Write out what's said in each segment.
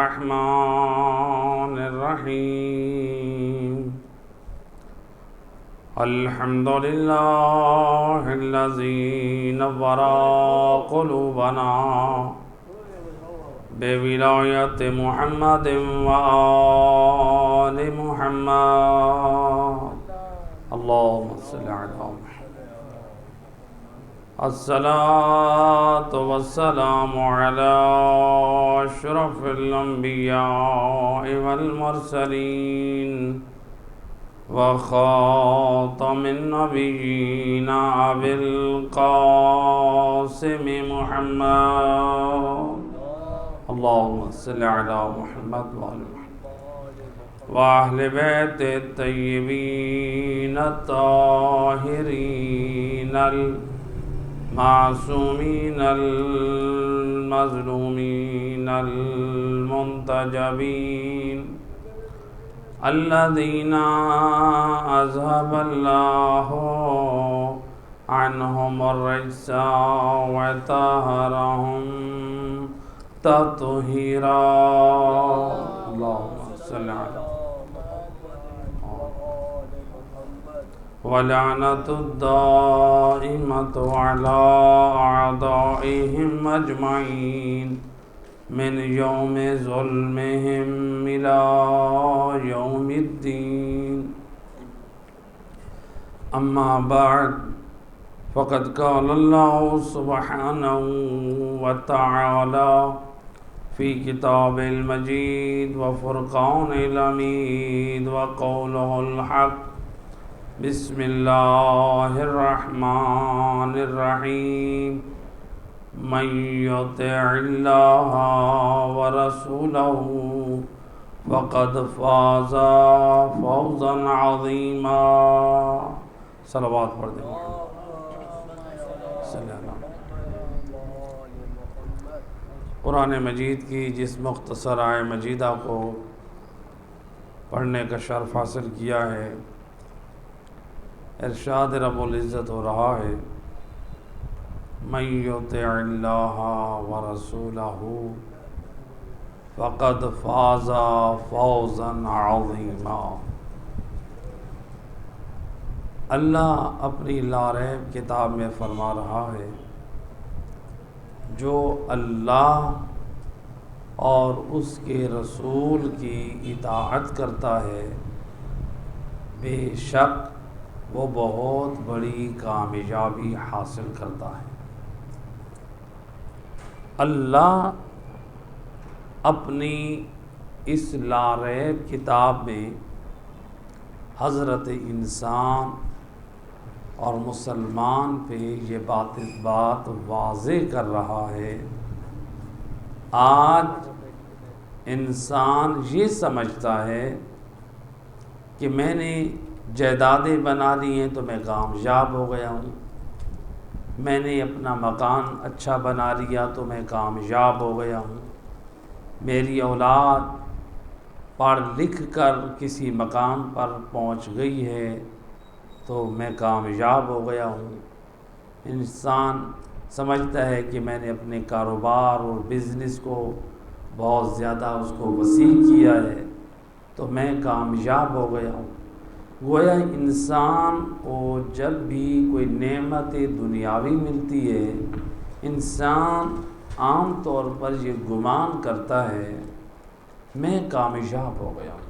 الرحمن الرحيم الحمد لله الذي نور قلوبنا بولاية محمد وآل محمد اللهم صل على محمد الصلاة والسلام على أشرف الأنبياء والمرسلين وخاتم النبيين أبي القاسم محمد اللهم صل على محمد وآل محمد وأهل بيت الطيبين الطاهرين المعصومين المظلومين المنتجبين الذين أذهب الله عنهم الرجس وطهرهم تطهيرا اللهم صل على ولعنة الدائمة على أعدائهم أجمعين من يوم ظلمهم إلى يوم الدين أما بعد فقد قال الله سبحانه وتعالى في كتاب المجيد وفرقان الحميد وقوله الحق بسم الله الرحمن الرحيم من يطع الله ورسوله فقد فاز فوزا عظيما صلوات پڑھ دیں قرآن مجید کی جس مختصر آیہ مجیدہ کو پڑھنے کا شرف حاصل کیا ہے، ارشاد رب العزت ہو رہا ہے من یطع اللہ ورسولہ فقد فاز فوزا عظیما۔ اللہ اپنی لاریب کتاب میں فرما رہا ہے جو اللہ اور اس کے رسول کی اطاعت کرتا ہے بے شک وہ بہت بڑی کامیابی حاصل کرتا ہے۔ اللہ اپنی اس لاریب کتاب میں حضرت انسان اور مسلمان پہ یہ بات واضح کر رہا ہے۔ آج انسان یہ سمجھتا ہے کہ میں نے جائیدادیں بنا لی ہیں تو میں کامیاب ہو گیا ہوں، میں نے اپنا مکان اچھا بنا لیا تو میں کامیاب ہو گیا ہوں، میری اولاد پڑھ لکھ کر کسی مقام پر پہنچ گئی ہے تو میں کامیاب ہو گیا ہوں۔ انسان سمجھتا ہے کہ میں نے اپنے کاروبار اور بزنس کو بہت زیادہ اس کو وسیع کیا ہے تو میں کامیاب ہو گیا ہوں۔ گویا انسان کو جب بھی کوئی نعمت دنیاوی ملتی ہے، انسان عام طور پر یہ گمان کرتا ہے میں کامیاب ہو گیا ہوں۔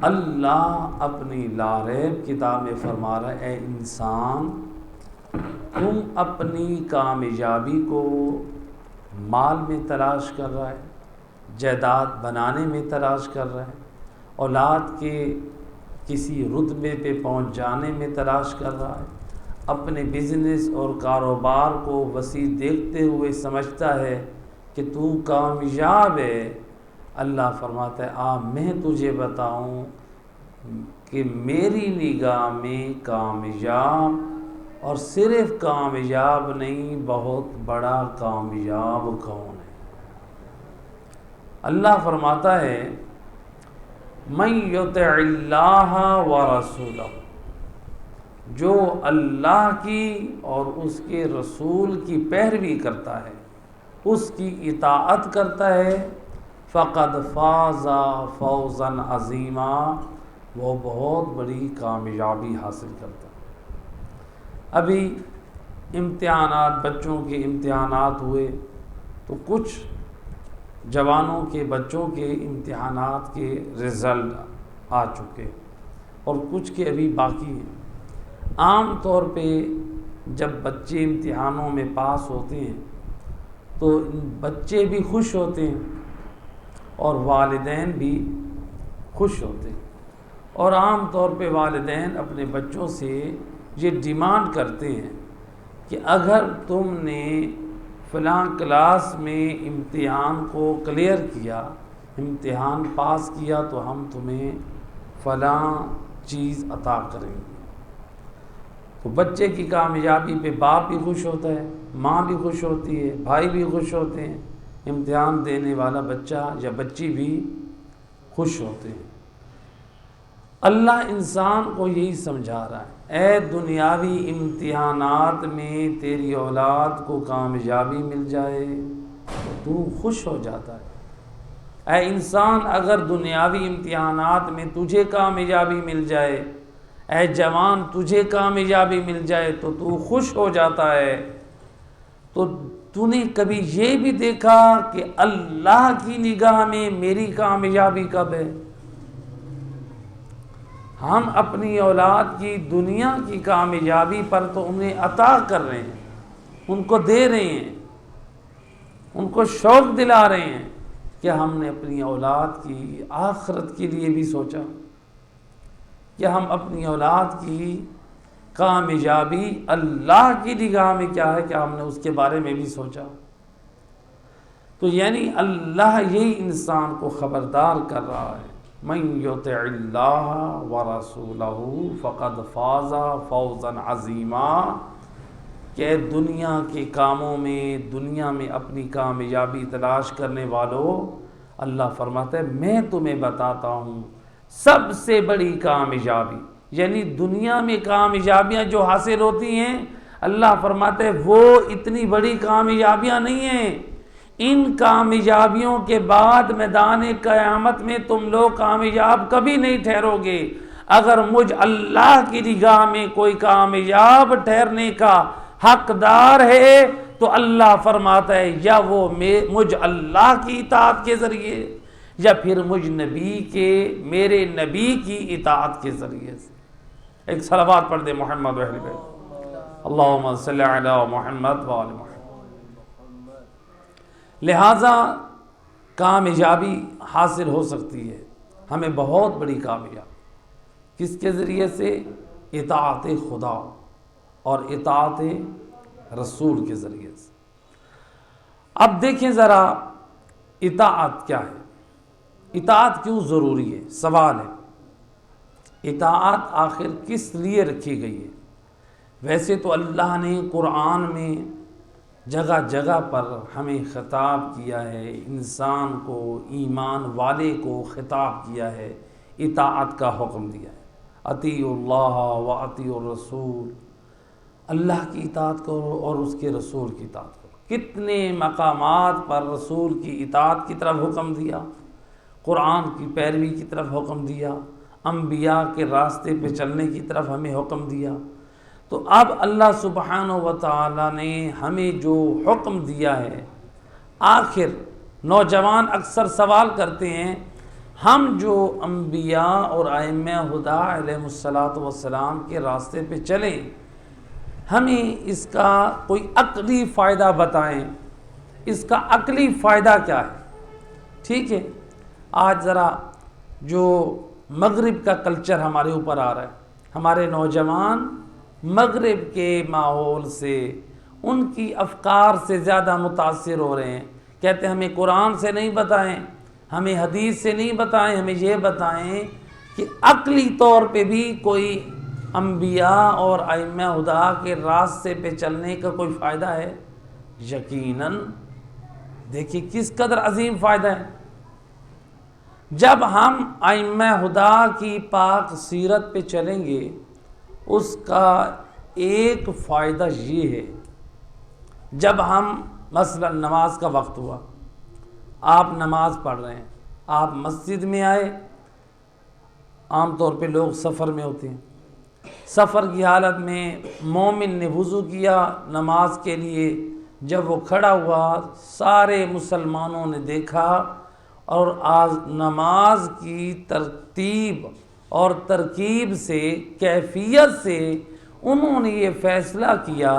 اللہ اپنی لاریب کتاب میں فرما رہا ہے اے انسان، تم اپنی کامیابی کو مال میں تلاش کر رہا ہے، جائیداد بنانے میں تلاش کر رہا ہے، اولاد کے کسی رتبے پہ پہنچ جانے میں تلاش کر رہا ہے، اپنے بزنس اور کاروبار کو وسیع دیکھتے ہوئے سمجھتا ہے کہ تو کامیاب ہے۔ اللہ فرماتا ہے میں تجھے بتاؤں کہ میری نگاہ میں کامیاب اور صرف کامیاب نہیں، بہت بڑا کامیاب کون ہے؟ اللہ فرماتا ہے من یطع اللہ ورسولہ، جو اللہ کی اور اس کے رسول کی پیروی کرتا ہے، اس کی اطاعت کرتا ہے، فقد فاز فوزا عظیما، وہ بہت بڑی کامیابی حاصل کرتا ہے۔ ابھی امتحانات، بچوں کے امتحانات ہوئے تو کچھ جوانوں کے بچوں کے امتحانات کے رزلٹ آ چکے اور کچھ کے ابھی باقی ہیں۔ عام طور پہ جب بچے امتحانوں میں پاس ہوتے ہیں تو بچے بھی خوش ہوتے ہیں اور والدین بھی خوش ہوتے ہیں، اور عام طور پہ والدین اپنے بچوں سے یہ ڈیمانڈ کرتے ہیں کہ اگر تم نے فلاں کلاس میں امتحان کو کلیئر کیا، امتحان پاس کیا، تو ہم تمہیں فلاں چیز عطا کریں گے۔ تو بچے کی کامیابی پہ باپ بھی خوش ہوتا ہے، ماں بھی خوش ہوتی ہے، بھائی بھی خوش ہوتے ہیں، امتحان دینے والا بچہ یا بچی بھی خوش ہوتے ہیں۔ اللہ انسان کو یہی سمجھا رہا ہے، اے دنیاوی امتحانات میں تیری اولاد کو کامیابی مل جائے تو خوش ہو جاتا ہے۔ اے انسان، اگر دنیاوی امتحانات میں تجھے کامیابی مل جائے، اے جوان تجھے کامیابی مل جائے تو خوش ہو جاتا ہے۔ تو نے کبھی یہ بھی دیکھا کہ اللہ کی نگاہ میں میری کامیابی کب ہے؟ ہم اپنی اولاد کی دنیا کی کامیابی پر تو انہیں عطا کر رہے ہیں، ان کو دے رہے ہیں، ان کو شوق دلا رہے ہیں، کہ ہم نے اپنی اولاد کی آخرت کے لیے بھی سوچا، کہ ہم اپنی اولاد کی کامیابی اللہ کی نگاہ میں کیا ہے، کہ ہم نے اس کے بارے میں بھی سوچا۔ تو یعنی اللہ یہی انسان کو خبردار کر رہا ہے، من یطع اللہ ورسولہ فقد فاز فوزا عظیما، کہ دنیا کے کاموں میں، دنیا میں اپنی کامیابی تلاش کرنے والوں، اللہ فرماتا ہے میں تمہیں بتاتا ہوں سب سے بڑی کامیابی، یعنی دنیا میں کامیابیاں جو حاصل ہوتی ہیں، اللہ فرماتے ہیں وہ اتنی بڑی کامیابیاں نہیں ہیں، ان کامیابیوں کے بعد میدان قیامت میں تم لوگ کامیاب کبھی نہیں ٹھہرو گے۔ اگر مجھ اللہ کی نگاہ میں کوئی کامیاب ٹھہرنے کا حقدار ہے تو اللہ فرماتا ہے یا وہ مجھ اللہ کی اطاعت کے ذریعے، یا پھر مجھ نبی کے، میرے نبی کی اطاعت کے ذریعے سے۔ ایک صلوات پڑھ دے محمد و اہل بیت، اللہم صلی علی محمد و آل محمد۔ لہٰذا کامیابی حاصل ہو سکتی ہے ہمیں، بہت بڑی کامیابی، کس کے ذریعے سے؟ اطاعت خدا اور اطاعت رسول کے ذریعے سے۔ اب دیکھیں ذرا اطاعت کیا ہے، اطاعت کیوں ضروری ہے؟ سوال ہے، اطاعت آخر کس لیے رکھی گئی ہے؟ ویسے تو اللہ نے قرآن میں جگہ جگہ پر ہمیں خطاب کیا ہے، انسان کو، ایمان والے کو خطاب کیا ہے، اطاعت کا حکم دیا ہے، اطیعوا اللہ و اطیعوا الرسول، اللہ کی اطاعت کرو اور اس کے رسول کی اطاعت کرو۔ کتنے مقامات پر رسول کی اطاعت کی طرف حکم دیا، قرآن کی پیروی کی طرف حکم دیا، انبیاء کے راستے پہ چلنے کی طرف ہمیں حکم دیا۔ تو اب اللہ سبحانہ و تعالی نے ہمیں جو حکم دیا ہے، آخر نوجوان اکثر سوال کرتے ہیں، ہم جو انبیاء اور ائمہ ہدیٰ علیہم السلام کے راستے پہ چلیں، ہمیں اس کا کوئی عقلی فائدہ بتائیں، اس کا عقلی فائدہ کیا ہے؟ ٹھیک ہے، آج ذرا جو مغرب کا کلچر ہمارے اوپر آ رہا ہے، ہمارے نوجوان مغرب کے ماحول سے، ان کی افکار سے زیادہ متاثر ہو رہے ہیں، کہتے ہیں ہمیں قرآن سے نہیں بتائیں، ہمیں حدیث سے نہیں بتائیں، ہمیں یہ بتائیں کہ عقلی طور پہ بھی کوئی انبیاء اور ائمہ ہدیٰ کے راستے پہ چلنے کا کوئی فائدہ ہے؟ یقیناً دیکھیے کس قدر عظیم فائدہ ہے۔ جب ہم ائمہ ہدیٰ کی پاک سیرت پہ چلیں گے، اس کا ایک فائدہ یہ ہے، جب ہم مثلا نماز کا وقت ہوا، آپ نماز پڑھ رہے ہیں، آپ مسجد میں آئے، عام طور پہ لوگ سفر میں ہوتے ہیں، سفر کی حالت میں مومن نے وضو کیا نماز کے لیے، جب وہ کھڑا ہوا سارے مسلمانوں نے دیکھا اور آج نماز کی ترتیب اور ترکیب سے، کیفیت سے انہوں نے یہ فیصلہ کیا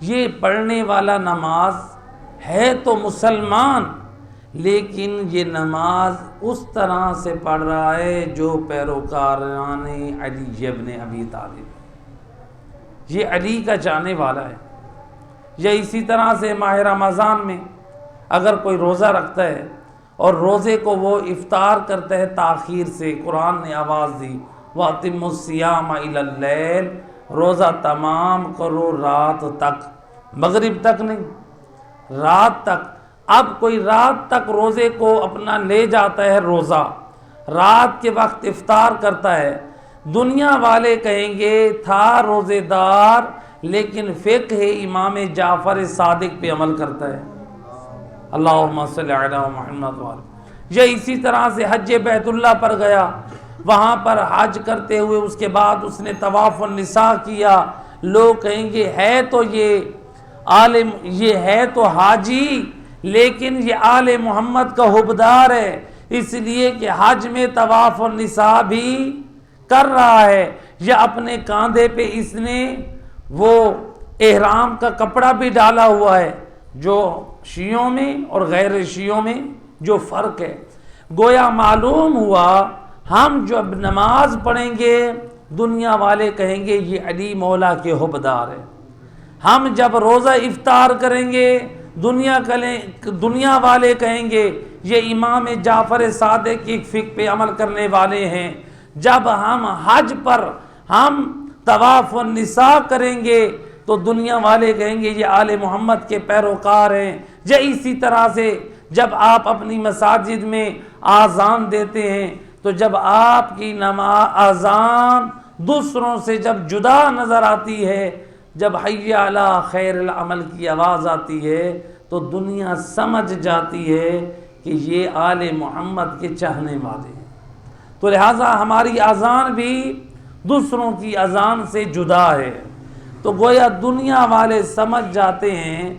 یہ پڑھنے والا نماز ہے تو مسلمان، لیکن یہ نماز اس طرح سے پڑھ رہا ہے جو پیروکاران علی ابن ابی طالب، یہ علی کا جانے والا ہے۔ یا اسی طرح سے ماہ رمضان میں اگر کوئی روزہ رکھتا ہے اور روزے کو وہ افطار کرتا ہے تاخیر سے، قرآن نے آواز دی وَأَتِمُّوا الصِّيَامَ إِلَى اللَّيْلِ، روزہ تمام کرو رات تک، مغرب تک نہیں، رات تک۔ اب کوئی رات تک روزے کو اپنا لے جاتا ہے، روزہ رات کے وقت افطار کرتا ہے، دنیا والے کہیں گے تھا روزے دار لیکن فقہ امام جعفر صادق پہ عمل کرتا ہے، اللہم صلی علی محمد وآلہ۔ یا اسی طرح سے حج بیت اللہ پر گیا، وہاں پر حج کرتے ہوئے اس کے بعد اس نے طواف النساء کیا، لوگ کہیں گے ہے تو یہ عالم، یہ ہے تو حاجی لیکن یہ آل محمد کا حبدار ہے، اس لیے کہ حج میں طواف النساء بھی کر رہا ہے، یا اپنے کاندھے پہ اس نے وہ احرام کا کپڑا بھی ڈالا ہوا ہے، جو شیعوں میں اور غیر شیعوں میں جو فرق ہے۔ گویا معلوم ہوا ہم جب نماز پڑھیں گے دنیا والے کہیں گے یہ علی مولا کے حبدار ہے، ہم جب روزہ افطار کریں گے دنیا والے کہیں گے یہ امام جعفر صادق کی فقہ پہ عمل کرنے والے ہیں، جب ہم حج پر ہم طواف النساء کریں گے تو دنیا والے کہیں گے یہ آل محمد کے پیروکار ہیں۔ یا اسی طرح سے جب آپ اپنی مساجد میں آذان دیتے ہیں تو جب آپ کی آذان دوسروں سے جب جدا نظر آتی ہے، جب حی علی خیر العمل کی آواز آتی ہے تو دنیا سمجھ جاتی ہے کہ یہ آل محمد کے چاہنے والے ہیں، تو لہٰذا ہماری اذان بھی دوسروں کی اذان سے جدا ہے، تو گویا دنیا والے سمجھ جاتے ہیں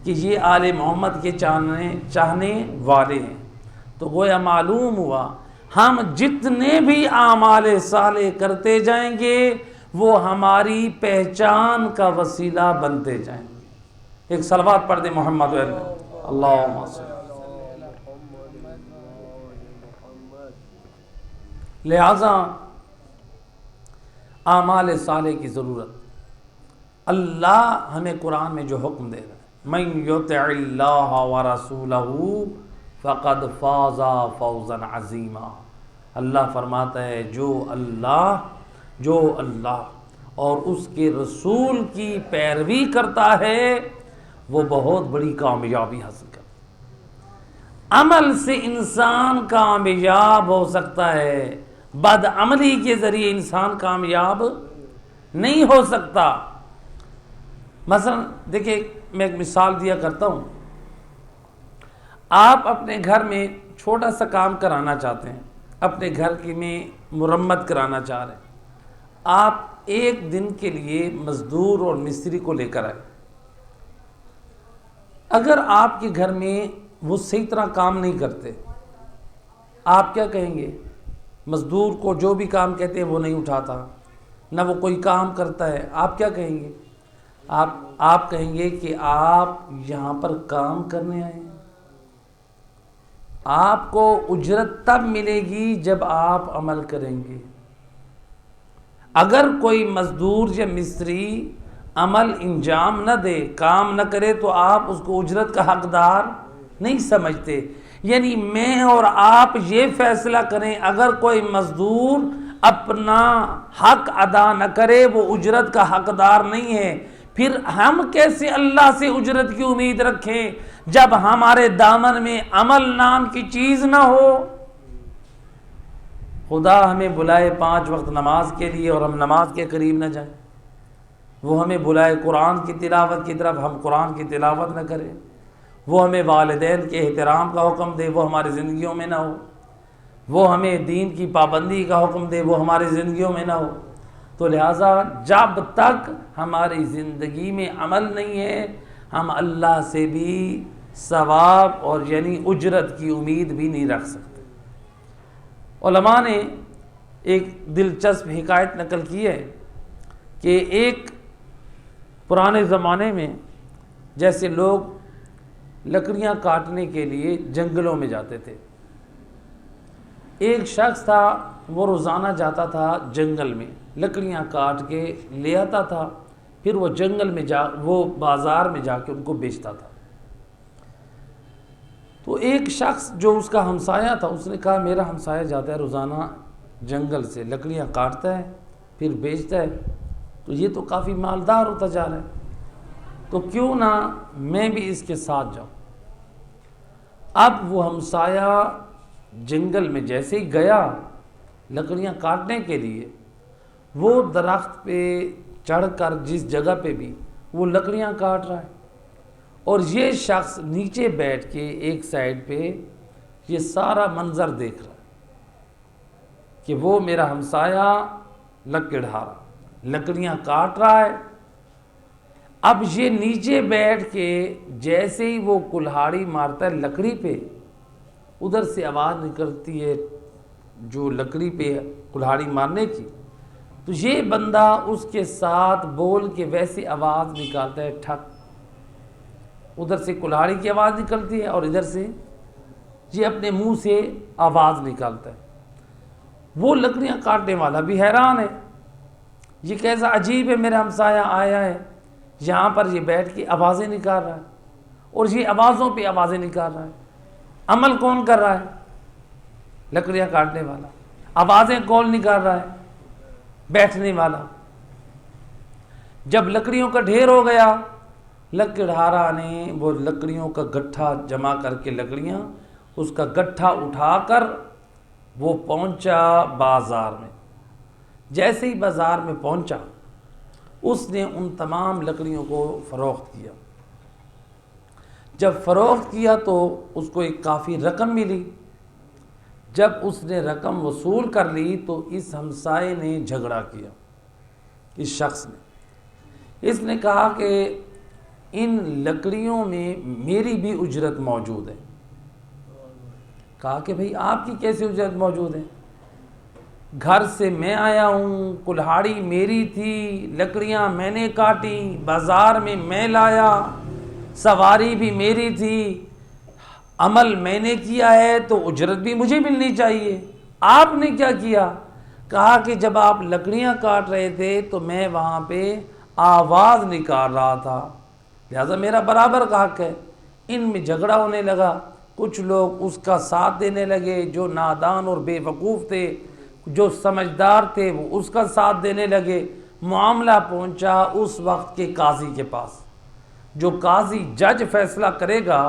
کہ یہ آل محمد کے چاہنے والے ہیں۔ تو گویا معلوم ہوا ہم جتنے بھی اعمال صالح کرتے جائیں گے وہ ہماری پہچان کا وسیلہ بنتے جائیں گے۔ ایک صلوات پڑھ دیں محمد اللہم صلی۔ لہذا اعمال صالح کی ضرورت، اللہ ہمیں قرآن میں جو حکم دے رہا ہے مَن یُطِعِ اللَّهَ وَرَسُولَهُ فَقَدْ فَازَ فَوْزًا عَظِیمًا، اللہ فرماتا ہے جو اللہ اور اس کے رسول کی پیروی کرتا ہے وہ بہت بڑی کامیابی حاصل کرتا ہے۔ عمل سے انسان کامیاب ہو سکتا ہے، بد عملی کے ذریعے انسان کامیاب نہیں ہو سکتا۔ مثلا دیکھیں میں ایک مثال دیا کرتا ہوں، آپ اپنے گھر میں چھوٹا سا کام کرانا چاہتے ہیں، اپنے گھر کی میں مرمت کرانا چاہ رہے ہیں، آپ ایک دن کے لیے مزدور اور مستری کو لے کر آئے، اگر آپ کے گھر میں وہ صحیح طرح کام نہیں کرتے آپ کیا کہیں گے؟ مزدور کو جو بھی کام کہتے ہیں وہ نہیں اٹھاتا، نہ وہ کوئی کام کرتا ہے، آپ کیا کہیں گے؟ آپ کہیں گے کہ آپ یہاں پر کام کرنے آئے ہیں، آپ کو اجرت تب ملے گی جب آپ عمل کریں گے۔ اگر کوئی مزدور یا مستری عمل انجام نہ دے، کام نہ کرے تو آپ اس کو اجرت کا حقدار نہیں سمجھتے۔ یعنی میں اور آپ یہ فیصلہ کریں اگر کوئی مزدور اپنا حق ادا نہ کرے وہ اجرت کا حقدار نہیں ہے، پھر ہم کیسے اللہ سے اجرت کی امید رکھیں جب ہمارے دامن میں عمل نام کی چیز نہ ہو؟ خدا ہمیں بلائے 5 وقت نماز کے لیے اور ہم نماز کے قریب نہ جائیں، وہ ہمیں بلائے قرآن کی تلاوت کی طرف، ہم قرآن کی تلاوت نہ کریں، وہ ہمیں والدین کے احترام کا حکم دے، وہ ہماری زندگیوں میں نہ ہو، وہ ہمیں دین کی پابندی کا حکم دے، وہ ہماری زندگیوں میں نہ ہو۔ تو لہٰذا جب تک ہماری زندگی میں عمل نہیں ہے، ہم اللہ سے بھی ثواب اور یعنی اجرت کی امید بھی نہیں رکھ سکتے۔ علماء نے ایک دلچسپ حکایت نقل کی ہے کہ ایک پرانے زمانے میں جیسے لوگ لکڑیاں کاٹنے کے لیے جنگلوں میں جاتے تھے، ایک شخص تھا وہ روزانہ جاتا تھا جنگل میں، لکڑیاں کاٹ کے لے آتا تھا، پھر وہ جنگل میں وہ بازار میں جا کے ان کو بیچتا تھا۔ تو ایک شخص جو اس کا ہمسایہ تھا، اس نے کہا میرا ہمسایہ جاتا ہے روزانہ جنگل سے لکڑیاں کاٹتا ہے پھر بیچتا ہے، تو یہ تو کافی مالدار ہوتا جا رہا ہے، تو کیوں نہ میں بھی اس کے ساتھ جاؤں۔ اب وہ ہمسایہ جنگل میں جیسے ہی گیا لکڑیاں کاٹنے کے لیے، وہ درخت پہ چڑھ کر جس جگہ پہ بھی وہ لکڑیاں کاٹ رہا ہے، اور یہ شخص نیچے بیٹھ کے ایک سائڈ پہ یہ سارا منظر دیکھ رہا ہے کہ وہ میرا ہمسایہ لکڑہارا لکڑیاں کاٹ رہا ہے۔ اب یہ نیچے بیٹھ کے جیسے ہی وہ کلہاڑی مارتا ہے لکڑی پہ، ادھر سے آواز نکلتی ہے جو لکڑی پہ کلہاڑی مارنے کی، تو یہ بندہ اس کے ساتھ بول کے ویسے آواز نکالتا ہے ٹھک، ادھر سے کلہاڑی کی آواز نکلتی ہے اور ادھر سے یہ اپنے منہ سے آواز نکالتا ہے۔ وہ لکڑیاں کاٹنے والا بھی حیران ہے، یہ کیسا عجیب ہے، میرا ہمسایہ آیا ہے یہاں پر یہ بیٹھ کے آوازیں نکال رہا ہے، اور یہ آوازوں پہ آوازیں نکال رہا ہے۔ عمل کون کر رہا ہے؟ لکڑیاں کاٹنے والا۔ آوازیں کون نکال رہا ہے؟ بیٹھنے والا۔ جب لکڑیوں کا ڈھیر ہو گیا، لکڑہارا نے وہ لکڑیوں کا گٹھا جمع کر کے لکڑیاں اس کا گٹھا اٹھا کر وہ پہنچا بازار میں۔ جیسے ہی بازار میں پہنچا، اس نے ان تمام لکڑیوں کو فروخت کیا۔ جب فروخت کیا تو اس کو ایک کافی رقم ملی۔ جب اس نے رقم وصول کر لی تو اس ہمسائے نے جھگڑا کیا، اس شخص نے، اس نے کہا کہ ان لکڑیوں میں میری بھی اجرت موجود ہے۔ کہا کہ بھئی آپ کی کیسے اجرت موجود ہے؟ گھر سے میں آیا ہوں، کلہاڑی میری تھی، لکڑیاں میں نے کاٹی، بازار میں میں لایا، سواری بھی میری تھی، عمل میں نے کیا ہے تو اجرت بھی مجھے ملنی چاہیے۔ آپ نے کیا کیا؟ کہا کہ جب آپ لکڑیاں کاٹ رہے تھے تو میں وہاں پہ آواز نکال رہا تھا، لہذا میرا برابر کا حق ہے۔ ان میں جھگڑا ہونے لگا، کچھ لوگ اس کا ساتھ دینے لگے، جو نادان اور بے وقوف تھے، جو سمجھدار تھے وہ اس کا ساتھ دینے لگے۔ معاملہ پہنچا اس وقت کے قاضی کے پاس، جو قاضی جج فیصلہ کرے گا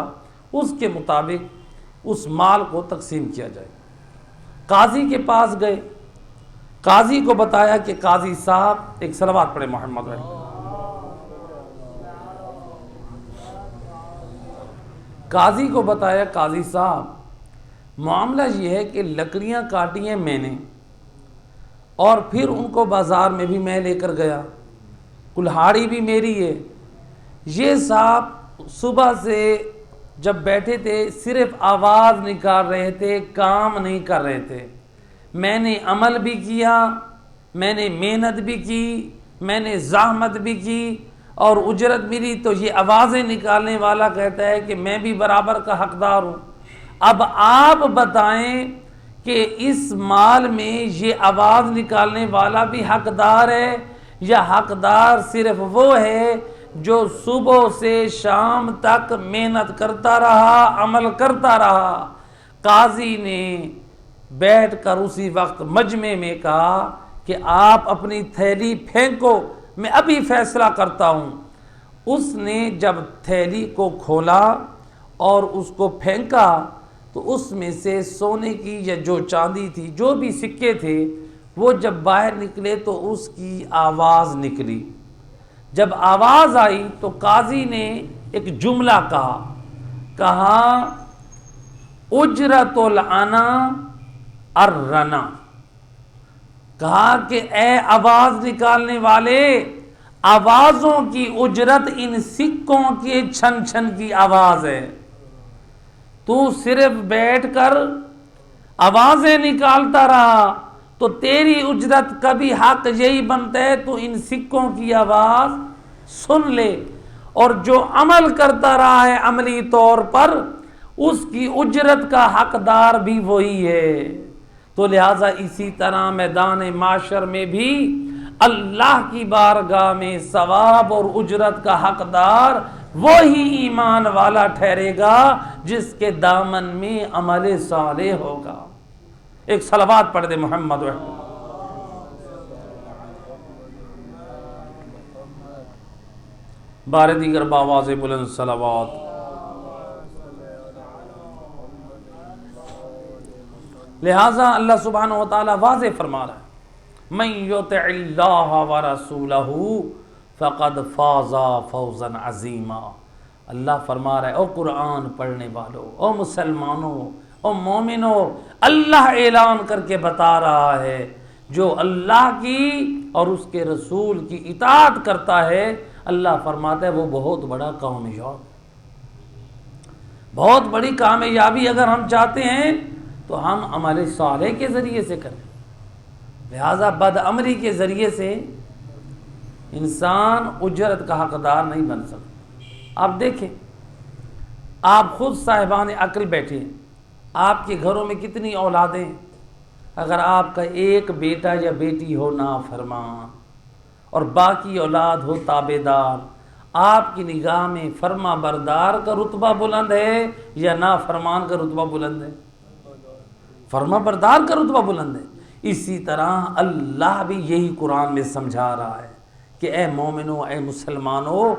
اس کے مطابق اس مال کو تقسیم کیا جائے۔ قاضی کے پاس گئے، قاضی کو بتایا کہ قاضی صاحب، ایک صلوات پڑھے محمد علیہ، قاضی کو بتایا قاضی صاحب معاملہ یہ ہے کہ لکڑیاں کاٹی ہیں میں نے، اور پھر ان کو بازار میں بھی میں لے کر گیا، کلہاڑی بھی میری ہے۔ یہ صاحب صبح سے جب بیٹھے تھے صرف آواز نکال رہے تھے، کام نہیں کر رہے تھے۔ میں نے عمل بھی کیا، میں نے محنت بھی کی، میں نے زحمت بھی کی اور اجرت ملی، تو یہ آوازیں نکالنے والا کہتا ہے کہ میں بھی برابر کا حقدار ہوں۔ اب آپ بتائیں کہ اس مال میں یہ آواز نکالنے والا بھی حقدار ہے، یا حقدار صرف وہ ہے جو صبح سے شام تک محنت کرتا رہا، عمل کرتا رہا؟ قاضی نے بیٹھ کر اسی وقت مجمع میں کہا کہ آپ اپنی تھیلی پھینکو، میں ابھی فیصلہ کرتا ہوں۔ اس نے جب تھیلی کو کھولا اور اس کو پھینکا تو اس میں سے سونے کی یا جو چاندی تھی، جو بھی سکے تھے، وہ جب باہر نکلے تو اس کی آواز نکلی۔ جب آواز آئی تو قاضی نے ایک جملہ کہا، کہا اجرت العنا الرنا، کہا کہ اے آواز نکالنے والے، آوازوں کی اجرت ان سکوں کے چھن چھن کی آواز ہے، تو صرف بیٹھ کر آوازیں نکالتا رہا تو تیری اجرت کبھی حق یہی بنتا ہے تو ان سکوں کی آواز سن لے، اور جو عمل کرتا رہا ہے عملی طور پر اس کی اجرت کا حقدار بھی وہی ہے۔ تو لہٰذا اسی طرح میدان معاشر میں بھی اللہ کی بارگاہ میں ثواب اور اجرت کا حقدار وہی ایمان والا ٹھہرے گا جس کے دامن میں عمل صالح ہوگا۔ ایک صلوات پڑھ دے محمد وحمد۔ بار دیگر باواز بلند صلوات۔ لہٰذا اللہ سبحانہ و تعالیٰ واضح فرما رہا ہے من یطع اللہ ورسولہ فقد فاز فوزا عظیما۔ اللہ فرما رہا ہے او قرآن پڑھنے والوں، او مسلمانوں، او مومنوں، اللہ اعلان کر کے بتا رہا ہے جو اللہ کی اور اس کے رسول کی اطاعت کرتا ہے، اللہ فرماتا ہے وہ بہت بڑا کامیاب، بہت بڑی کامیابی اگر ہم چاہتے ہیں تو ہم عمل صالح کے ذریعے سے کریں۔ لہذا بد امری کے ذریعے سے انسان اجرت کا حقدار نہیں بن سکتا۔ آپ دیکھیں، آپ خود صاحبان عقل بیٹھے ہیں، آپ کے گھروں میں کتنی اولادیں ہیں، اگر آپ کا ایک بیٹا یا بیٹی ہو نافرمان اور باقی اولاد ہو تابعدار، آپ کی نگاہ میں فرما بردار کا رتبہ بلند ہے یا نافرمان کا رتبہ بلند ہے؟ فرما بردار کا رتبہ بلند ہے۔ اسی طرح اللہ بھی یہی قرآن میں سمجھا رہا ہے کہ اے مومنو، اے مسلمانوں،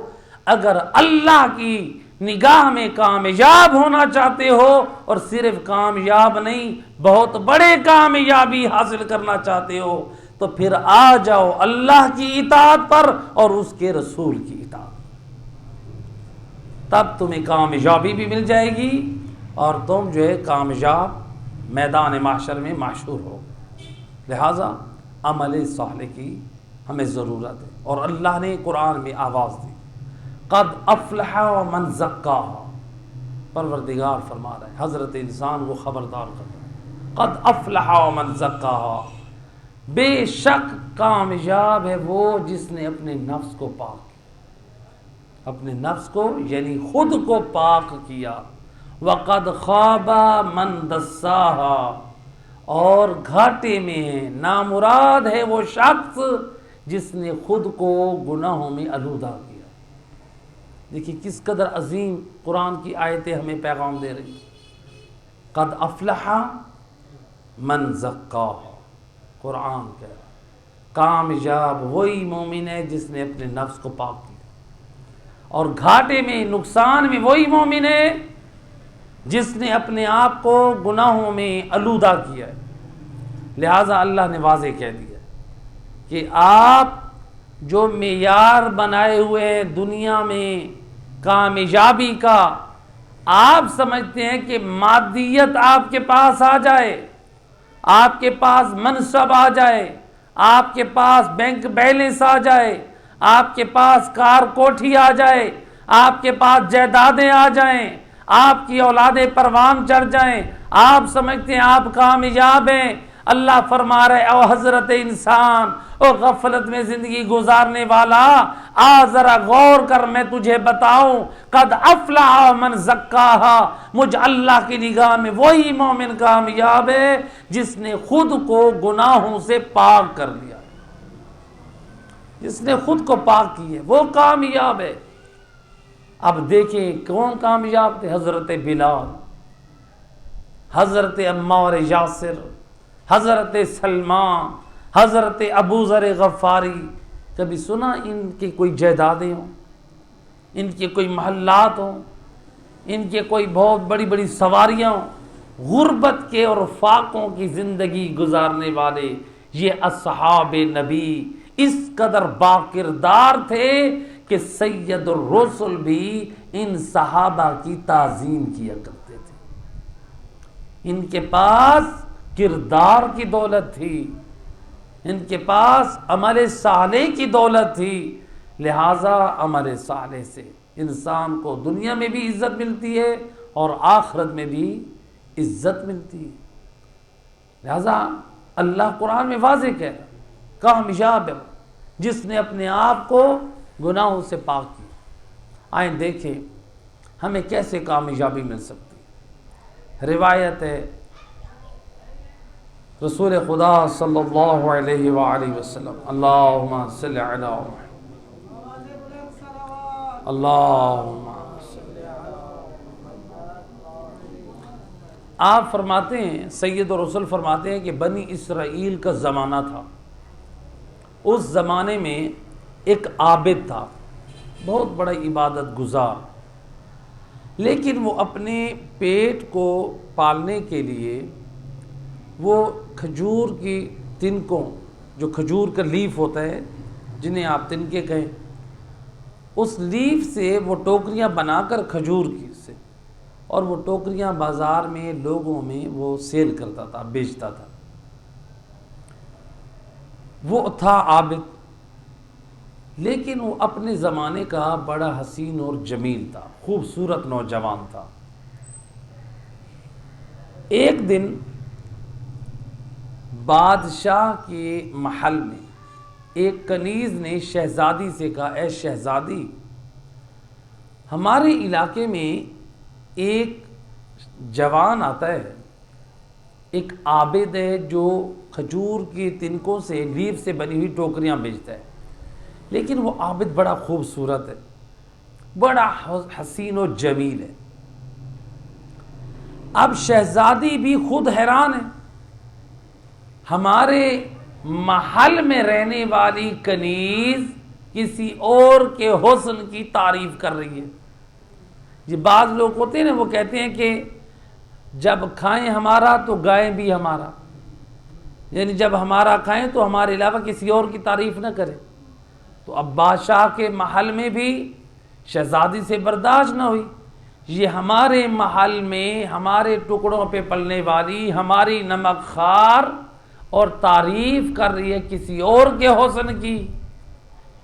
اگر اللہ کی نگاہ میں کامیاب ہونا چاہتے ہو اور صرف کامیاب نہیں بہت بڑے کامیابی حاصل کرنا چاہتے ہو تو پھر آ جاؤ اللہ کی اطاعت پر اور اس کے رسول کی اطاعت، تب تمہیں کامیابی بھی مل جائے گی اور تم جو ہے کامیاب میدان معاشر میں معشور ہو۔ لہٰذا عمل صالح کی ہمیں ضرورت ہے، اور اللہ نے قرآن میں آواز دی قد افلح من زکاہا، پروردگار فرما رہا ہے حضرت انسان کو خبردار کر رہا ہے، قد افلح من زکاہا، بے شک کامیاب ہے وہ جس نے اپنے نفس کو پاک کیا، اپنے نفس کو یعنی خود کو پاک کیا، وقد خواب من دساہا، اور گھاٹے میں ہے، نامراد ہے وہ شخص جس نے خود کو گناہوں میں آلودہ کیا۔ دیکھیے کس قدر عظیم قرآن کی آیتیں ہمیں پیغام دے رہی ہیں۔ قد افلح من زکاہا، قرآن کہہ رہا ہے کامیاب وہی مومن ہے جس نے اپنے نفس کو پاک کیا، اور گھاٹے میں نقصان میں وہی مومن ہے جس نے اپنے آپ کو گناہوں میں آلودہ کیا ہے۔ لہٰذا اللہ نے واضح کہہ دیا کہ آپ جو معیار بنائے ہوئے ہیں دنیا میں کامیابی کا، آپ سمجھتے ہیں کہ مادیت آپ کے پاس آ جائے، آپ کے پاس منصب آ جائے، آپ کے پاس بینک بیلنس آ جائے، آپ کے پاس کار کوٹھی آ جائے، آپ کے پاس جائیدادیں آ جائیں، آپ کی اولادیں پروان چڑھ جائیں، آپ سمجھتے ہیں آپ کامیاب ہیں۔ اللہ فرما رہے او حضرت انسان، او غفلت میں زندگی گزارنے والا، آ ذرا غور کر میں تجھے بتاؤں، قد افلح من زکاہا، مجھ اللہ کی نگاہ میں وہی مومن کامیاب ہے جس نے خود کو گناہوں سے پاک کر لیا، جس نے خود کو پاک کی ہے وہ کامیاب ہے۔ اب دیکھیں کون کامیاب تھے؟ حضرت بلال، حضرت عمار یاسر، حضرت سلمان، حضرت ابو ذر غفاری۔ کبھی سنا ان کی کوئی جائیدادیں ہوں، ان کے کوئی محلات ہوں، ان کے کوئی بہت بڑی بڑی سواریاں ہوں؟ غربت کے اور فاقوں کی زندگی گزارنے والے یہ اصحاب نبی اس قدر باکردار تھے کہ سید الرسل بھی ان صحابہ کی تعظیم کیا کرتے تھے۔ ان کے پاس کردار کی دولت تھی، ان کے پاس عمل صالح کی دولت تھی، لہٰذا عمل صالح سے انسان کو دنیا میں بھی عزت ملتی ہے اور آخرت میں بھی عزت ملتی ہے۔ لہٰذا اللہ قرآن میں واضح کہہ رہا ہے کامیاب ہے جس نے اپنے آپ کو گناہوں سے پاک کیا۔ آئیں دیکھیں ہمیں کیسے کامیابی مل سکتی ہے۔ روایت ہے رسول خدا صلی اللہ علیہ وآلہ وسلم، اللہم صلی علی محمد، اللہم صلی علی محمد۔ آپ فرماتے ہیں، سید الرسل فرماتے ہیں کہ بنی اسرائیل کا زمانہ تھا، اس زمانے میں ایک عابد تھا، بہت بڑا عبادت گزار، لیکن وہ اپنے پیٹ کو پالنے کے لیے وہ کھجور کی تنکوں، جو کھجور کا لیف ہوتا ہے جنہیں آپ تنکے کہیں، اس لیف سے وہ ٹوکریاں بنا کر کھجور کی سے، اور وہ ٹوکریاں بازار میں لوگوں میں وہ سیل کرتا تھا، بیچتا تھا۔ وہ تھا عابد، لیکن وہ اپنے زمانے کا بڑا حسین اور جمیل تھا، خوبصورت نوجوان تھا۔ ایک دن بادشاہ کے محل میں ایک کنیز نے شہزادی سے کہا، اے شہزادی، ہمارے علاقے میں ایک جوان آتا ہے، ایک عابد ہے جو کھجور کی تنکوں سے، لیف سے بنی ہوئی ٹوکریاں بیچتا ہے، لیکن وہ عابد بڑا خوبصورت ہے، بڑا حسین و جمیل ہے۔ اب شہزادی بھی خود حیران ہے، ہمارے محل میں رہنے والی کنیز کسی اور کے حسن کی تعریف کر رہی ہے۔ یہ بعض لوگ ہوتے ہیں نا، وہ کہتے ہیں کہ جب کھائیں ہمارا تو گائیں بھی ہمارا، یعنی جب ہمارا کھائیں تو ہمارے علاوہ کسی اور کی تعریف نہ کریں۔ تو اب بادشاہ کے محل میں بھی شہزادی سے برداشت نہ ہوئی، یہ ہمارے محل میں ہمارے ٹکڑوں پہ پلنے والی ہماری نمک خوار اور تعریف کر رہی ہے کسی اور کے حسن کی،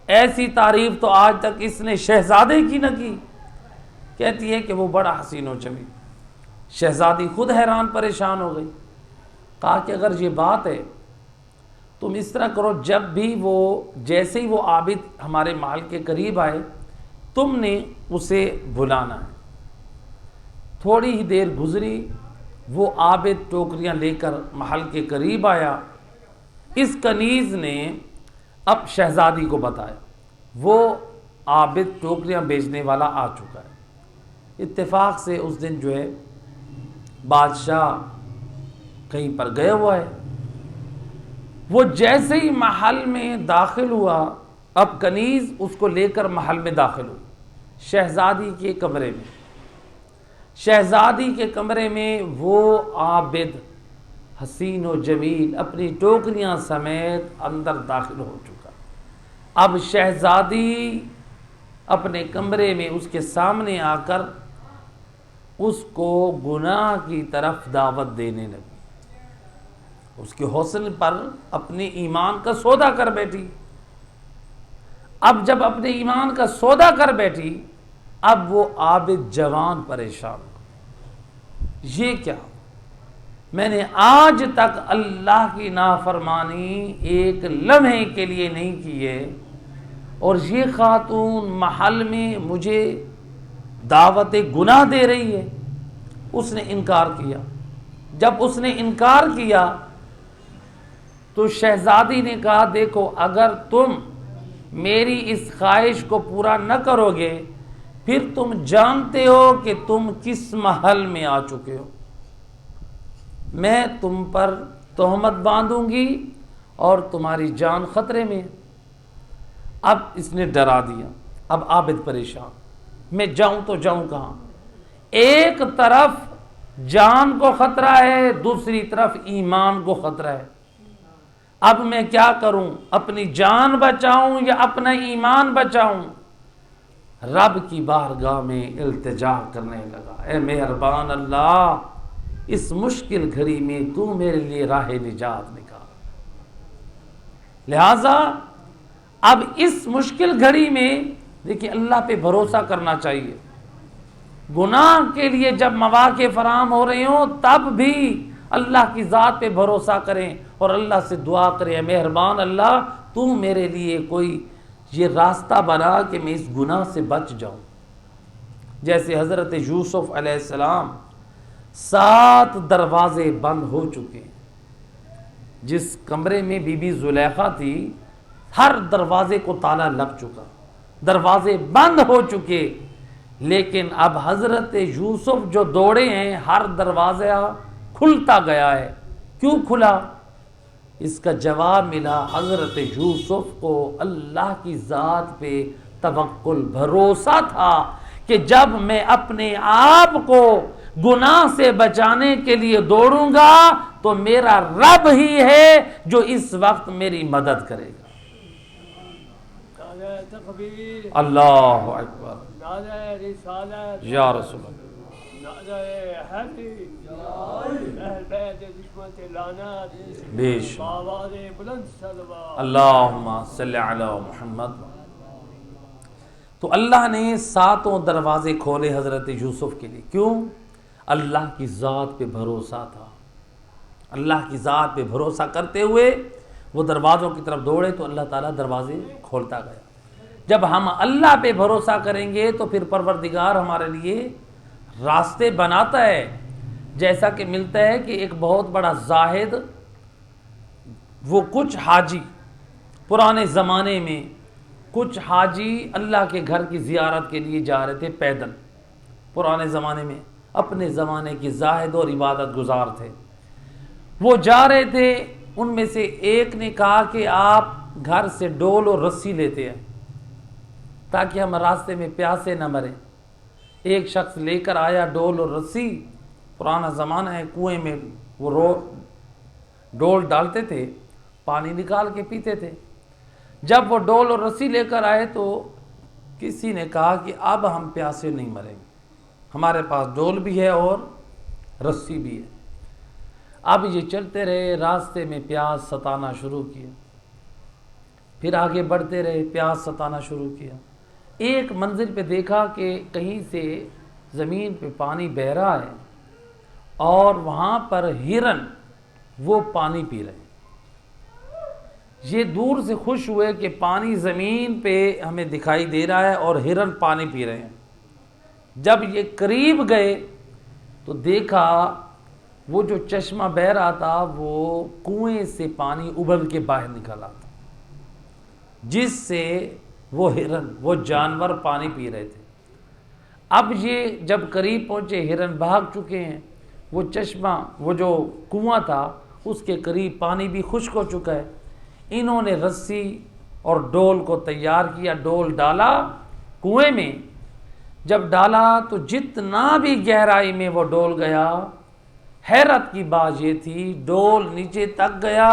ایسی تعریف تو آج تک اس نے شہزادے کی نہ کی۔ کہتی ہے کہ وہ بڑا حسین و جمیل۔ شہزادی خود حیران پریشان ہو گئی، کہا کہ اگر یہ بات ہے تم اس طرح کرو، جب بھی وہ، جیسے ہی وہ عابد ہمارے محل کے قریب آئے تم نے اسے بلانا ہے۔ تھوڑی ہی دیر گزری، وہ عابد ٹوکریاں لے کر محل کے قریب آیا۔ اس کنیز نے اب شہزادی کو بتایا وہ عابد ٹوکریاں بیچنے والا آ چکا ہے۔ اتفاق سے اس دن جو ہے بادشاہ کہیں پر گیا ہوا ہے۔ وہ جیسے ہی محل میں داخل ہوا، اب کنیز اس کو لے کر محل میں داخل ہو، شہزادی کے کمرے میں۔ شہزادی کے کمرے میں وہ عابد حسین و جمیل اپنی ٹوکریاں سمیت اندر داخل ہو چکا۔ اب شہزادی اپنے کمرے میں اس کے سامنے آ کر اس کو گناہ کی طرف دعوت دینے لگی، اس کے حسن پر اپنے ایمان کا سودا کر بیٹھی۔ اب جب اپنے ایمان کا سودا کر بیٹھی، اب وہ عابد جوان پریشان ہو، یہ کیا؟ میں نے آج تک اللہ کی نافرمانی ایک لمحے کے لیے نہیں کی ہے، اور یہ خاتون محل میں مجھے دعوت گناہ دے رہی ہے۔ اس نے انکار کیا۔ جب اس نے انکار کیا تو شہزادی نے کہا دیکھو، اگر تم میری اس خواہش کو پورا نہ کرو گے پھر تم جانتے ہو کہ تم کس محل میں آ چکے ہو، میں تم پر تہمت باندھوں گی اور تمہاری جان خطرے میں ہے۔ اب اس نے ڈرا دیا۔ اب عابد پریشان، میں جاؤں تو جاؤں کہاں؟ ایک طرف جان کو خطرہ ہے، دوسری طرف ایمان کو خطرہ ہے۔ اب میں کیا کروں؟ اپنی جان بچاؤں یا اپنا ایمان بچاؤں؟ رب کی بارگاہ میں التجا کرنے لگا، اے مہربان اللہ، اس مشکل گھڑی میں تو میرے لیے راہ نجات نکال۔ لہذا اب اس مشکل گھڑی میں دیکھیں اللہ پہ بھروسہ کرنا چاہیے۔ گناہ کے لیے جب مواقع فراہم ہو رہے ہوں تب بھی اللہ کی ذات پہ بھروسہ کریں اور اللہ سے دعا کریں، اے مہربان اللہ تو میرے لیے کوئی یہ راستہ بنا کہ میں اس گناہ سے بچ جاؤں۔ جیسے حضرت یوسف علیہ السلام 7 دروازے بند ہو چکے، جس کمرے میں بی بی زلیخا تھی ہر دروازے کو تالا لگ چکا، دروازے بند ہو چکے، لیکن اب حضرت یوسف جو دوڑے ہیں ہر دروازہ کھلتا گیا ہے۔ کیوں کھلا؟ اس کا جواب ملا، حضرت یوسف کو اللہ کی ذات پہ توکل، بھروسہ تھا کہ جب میں اپنے آپ کو گناہ سے بچانے کے لیے دوڑوں گا تو میرا رب ہی ہے جو اس وقت میری مدد کرے گا۔ اللہ اکبر، یا رسول اللہ، بیش اللہم صلی علی محمد۔ تو اللہ نے 7 دروازے کھولے حضرت یوسف کے لیے، کیوں؟ اللہ کی ذات پہ بھروسہ تھا۔ اللہ کی ذات پہ بھروسہ کرتے ہوئے وہ دروازوں کی طرف دوڑے تو اللہ تعالیٰ دروازے کھولتا گیا۔ جب ہم اللہ پہ بھروسہ کریں گے تو پھر پروردگار ہمارے لیے راستے بناتا ہے۔ جیسا کہ ملتا ہے کہ ایک بہت بڑا زاہد، وہ کچھ حاجی پرانے زمانے میں کچھ حاجی اللہ کے گھر کی زیارت کے لیے جا رہے تھے پیدل، پرانے زمانے میں اپنے زمانے کی زاہد اور عبادت گزار تھے، وہ جا رہے تھے۔ ان میں سے ایک نے کہا کہ آپ گھر سے ڈول اور رسی لیتے ہیں تاکہ ہم راستے میں پیاسے نہ مریں۔ ایک شخص لے کر آیا ڈول اور رسی، پرانا زمانہ ہے، کنویں میں وہ ڈول ڈالتے تھے، پانی نکال کے پیتے تھے۔ جب وہ ڈول اور رسی لے کر آئے تو کسی نے کہا کہ اب ہم پیاسے نہیں مریں گے، ہمارے پاس ڈول بھی ہے اور رسی بھی ہے۔ اب یہ چلتے رہے، راستے میں پیاس ستانا شروع کیا، پھر آگے بڑھتے رہے، پیاس ستانا شروع کیا۔ ایک منزل پہ دیکھا کہ کہیں سے زمین پہ پانی بہہ رہا ہے اور وہاں پر ہرن وہ پانی پی رہے ہیں۔ یہ دور سے خوش ہوئے کہ پانی زمین پہ ہمیں دکھائی دے رہا ہے اور ہرن پانی پی رہے ہیں۔ جب یہ قریب گئے تو دیکھا وہ جو چشمہ بہہ رہا تھا وہ کنویں سے پانی ابل کے باہر نکلا تھا، جس سے وہ ہرن، وہ جانور پانی پی رہے تھے۔ اب یہ جب قریب پہنچے، ہرن بھاگ چکے ہیں، وہ چشمہ، وہ جو کنواں تھا اس کے قریب پانی بھی خشک ہو چکا ہے۔ انہوں نے رسی اور ڈول کو تیار کیا، ڈول ڈالا کنویں میں۔ جب ڈالا تو جتنا بھی گہرائی میں وہ ڈول گیا، حیرت کی بات یہ تھی ڈول نیچے تک گیا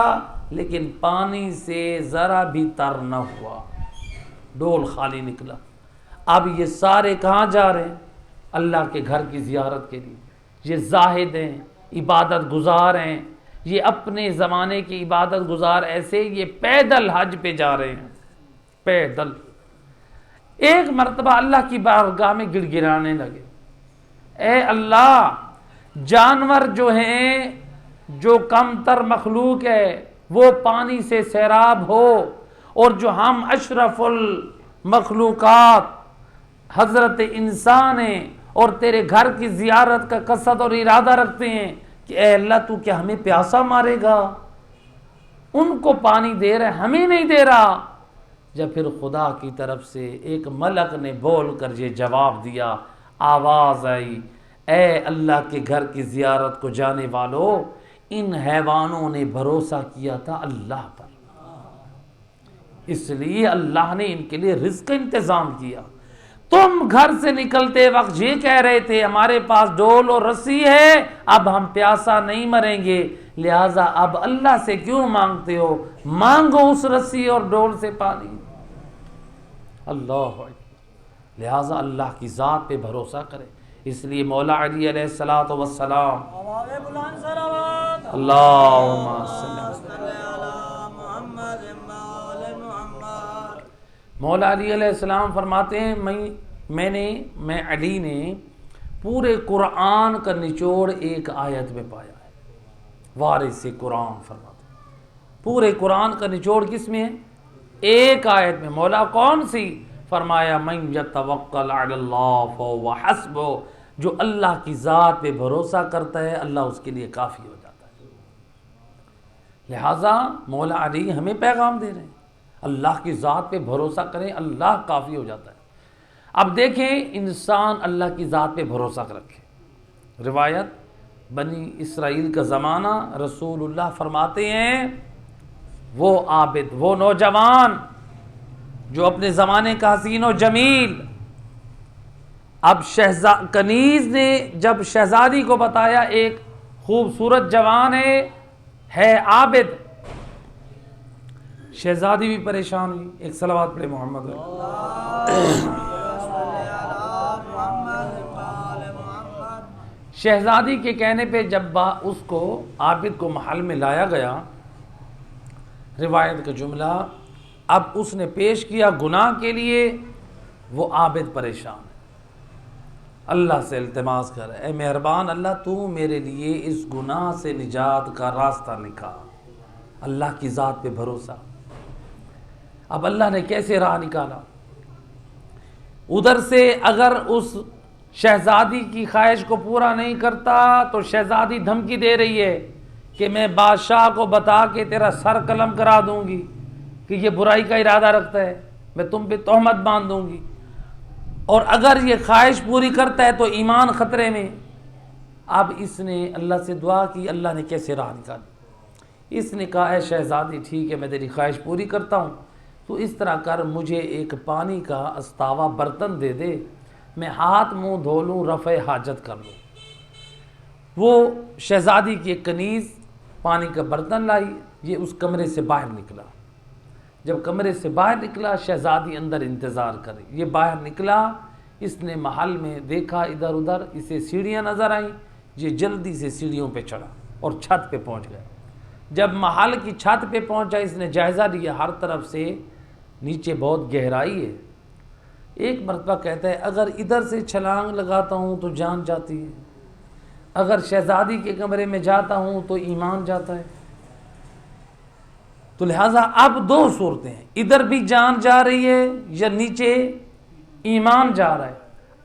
لیکن پانی سے ذرا بھی تر نہ ہوا، ڈول خالی نکلا۔ اب یہ سارے کہاں جا رہے ہیں؟ اللہ کے گھر کی زیارت کے لیے۔ یہ زاہد ہیں، عبادت گزار ہیں، یہ اپنے زمانے کی عبادت گزار، ایسے یہ پیدل حج پہ جا رہے ہیں، پیدل۔ ایک مرتبہ اللہ کی بارگاہ میں گڑ گڑانے لگے، اے اللہ، جانور جو ہیں، جو کم تر مخلوق ہے وہ پانی سے سیراب ہو، اور جو ہم اشرف المخلوقات حضرت انسان ہیں اور تیرے گھر کی زیارت کا قصد اور ارادہ رکھتے ہیں کہ اے اللہ تو کیا ہمیں پیاسا مارے گا؟ ان کو پانی دے رہے، ہمیں نہیں دے رہا۔ جب پھر خدا کی طرف سے ایک ملک نے بول کر یہ جواب دیا، آواز آئی، اے اللہ کے گھر کی زیارت کو جانے والوں، ان حیوانوں نے بھروسہ کیا تھا اللہ پر، اس لیے اللہ نے ان کے لیے رزق کا انتظام کیا۔ تم گھر سے نکلتے وقت یہ کہہ رہے تھے ہمارے پاس ڈول اور رسی ہے، اب ہم پیاسا نہیں مریں گے، لہٰذا اب اللہ سے کیوں مانگتے ہو؟ مانگو اس رسی اور ڈول سے پانی۔ اللہ اکبر۔ لہٰذا اللہ کی ذات پہ بھروسہ کرے. اس لیے مولا علی علیہ الصلوۃ والسلام اللہم صلی مولا علی علیہ السلام فرماتے ہیں میں علی نے پورے قرآن کا نچوڑ ایک آیت میں پایا ہے. وارث قرآن فرماتے ہیں پورے قرآن کا نچوڑ کس میں ہے؟ ایک آیت میں. مولا کون سی؟ فرمایا من یتوکل علی اللہ فہو حسبہ، جو اللہ کی ذات پہ بھروسہ کرتا ہے اللہ اس کے لیے کافی ہو جاتا ہے. لہٰذا مولا علی ہمیں پیغام دے رہے ہیں اللہ کی ذات پہ بھروسہ کریں اللہ کافی ہو جاتا ہے. اب دیکھیں انسان اللہ کی ذات پہ بھروسہ رکھے. روایت بنی اسرائیل کا زمانہ، رسول اللہ فرماتے ہیں وہ عابد، وہ نوجوان جو اپنے زمانے کا حسین و جمیل، اب کنیز نے جب شہزادی کو بتایا ایک خوبصورت جوان ہے عابد، شہزادی بھی پریشان ہوئی. ایک صلوات پڑھے محمد. شہزادی کے کہنے پہ جب اس کو عابد کو محل میں لایا گیا، روایت کا جملہ، اب اس نے پیش کیا گناہ کے لیے، وہ عابد پریشان ہے. اللہ سے التماس کر، اے مہربان اللہ تو میرے لیے اس گناہ سے نجات کا راستہ نکال. اللہ کی ذات پہ بھروسہ. اب اللہ نے کیسے راہ نکالا؟ ادھر سے اگر اس شہزادی کی خواہش کو پورا نہیں کرتا تو شہزادی دھمکی دے رہی ہے کہ میں بادشاہ کو بتا کے تیرا سر قلم کرا دوں گی کہ یہ برائی کا ارادہ رکھتا ہے، میں تم پہ تہمت باندھ دوں گی. اور اگر یہ خواہش پوری کرتا ہے تو ایمان خطرے میں. اب اس نے اللہ سے دعا کی، اللہ نے کیسے راہ نکالی؟ اس نے کہا اے شہزادی ٹھیک ہے میں تیری خواہش پوری کرتا ہوں، تو اس طرح کر مجھے ایک پانی کا استاوا برتن دے دے، میں ہاتھ منہ دھو لوں، رفع حاجت کر لوں. وہ شہزادی کی ایک کنیز پانی کا برتن لائی، یہ اس کمرے سے باہر نکلا. جب کمرے سے باہر نکلا شہزادی اندر انتظار کرے. یہ باہر نکلا، اس نے محل میں دیکھا ادھر ادھر، اسے سیڑھیاں نظر آئیں، یہ جلدی سے سیڑھیوں پہ چڑھا اور چھت پہ پہنچ گیا. جب محل کی چھت پہ پہنچا اس نے جائزہ لیا، ہر طرف سے نیچے بہت گہرائی ہے. ایک مرتبہ کہتا ہے اگر ادھر سے چھلانگ لگاتا ہوں تو جان جاتی ہے، اگر شہزادی کے کمرے میں جاتا ہوں تو ایمان جاتا ہے. تو لہٰذا اب دو صورتیں ہیں، ادھر بھی جان جا رہی ہے یا نیچے ایمان جا رہا ہے.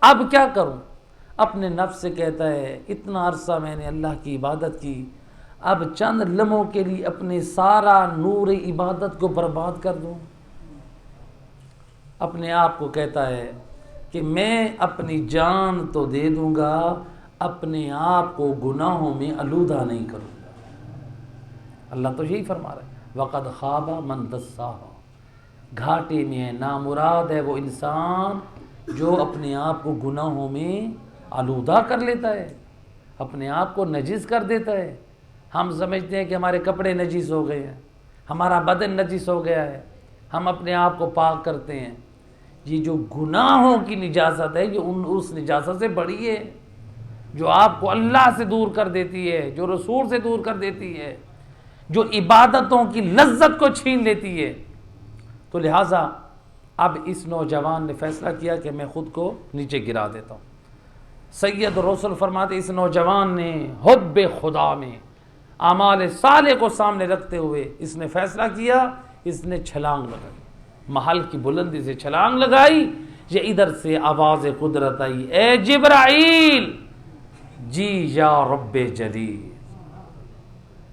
اب کیا کروں؟ اپنے نفس سے کہتا ہے اتنا عرصہ میں نے اللہ کی عبادت کی، اب چند لمحوں کے لیے اپنے سارا نور عبادت کو برباد کر دوں. اپنے آپ کو کہتا ہے کہ میں اپنی جان تو دے دوں گا، اپنے آپ کو گناہوں میں آلودہ نہیں کروں گا. اللہ تو یہی فرما رہا ہے وَقَدْ خَابَ مَنْ دَسَّاهَا، گھاٹے میں ہے، نامراد ہے وہ انسان جو اپنے آپ کو گناہوں میں آلودہ کر لیتا ہے، اپنے آپ کو نجس کر دیتا ہے. ہم سمجھتے ہیں کہ ہمارے کپڑے نجس ہو گئے ہیں، ہمارا بدن نجس ہو گیا ہے، ہم اپنے آپ کو پاک کرتے ہیں. یہ جو گناہوں کی نجاست ہے یہ اس نجاست سے بڑی ہے جو آپ کو اللہ سے دور کر دیتی ہے، جو رسول سے دور کر دیتی ہے، جو عبادتوں کی لذت کو چھین لیتی ہے. تو لہٰذا اب اس نوجوان نے فیصلہ کیا کہ میں خود کو نیچے گرا دیتا ہوں. سید رسول فرماتے اس نوجوان نے حب خدا میں اعمال صالح کو سامنے رکھتے ہوئے اس نے فیصلہ کیا، اس نے چھلانگ لگائی، محل کی بلندی سے چھلانگ لگائی. یہ ادھر سے آواز قدرت آئی اے جبرائیل جی یا رب جلیل،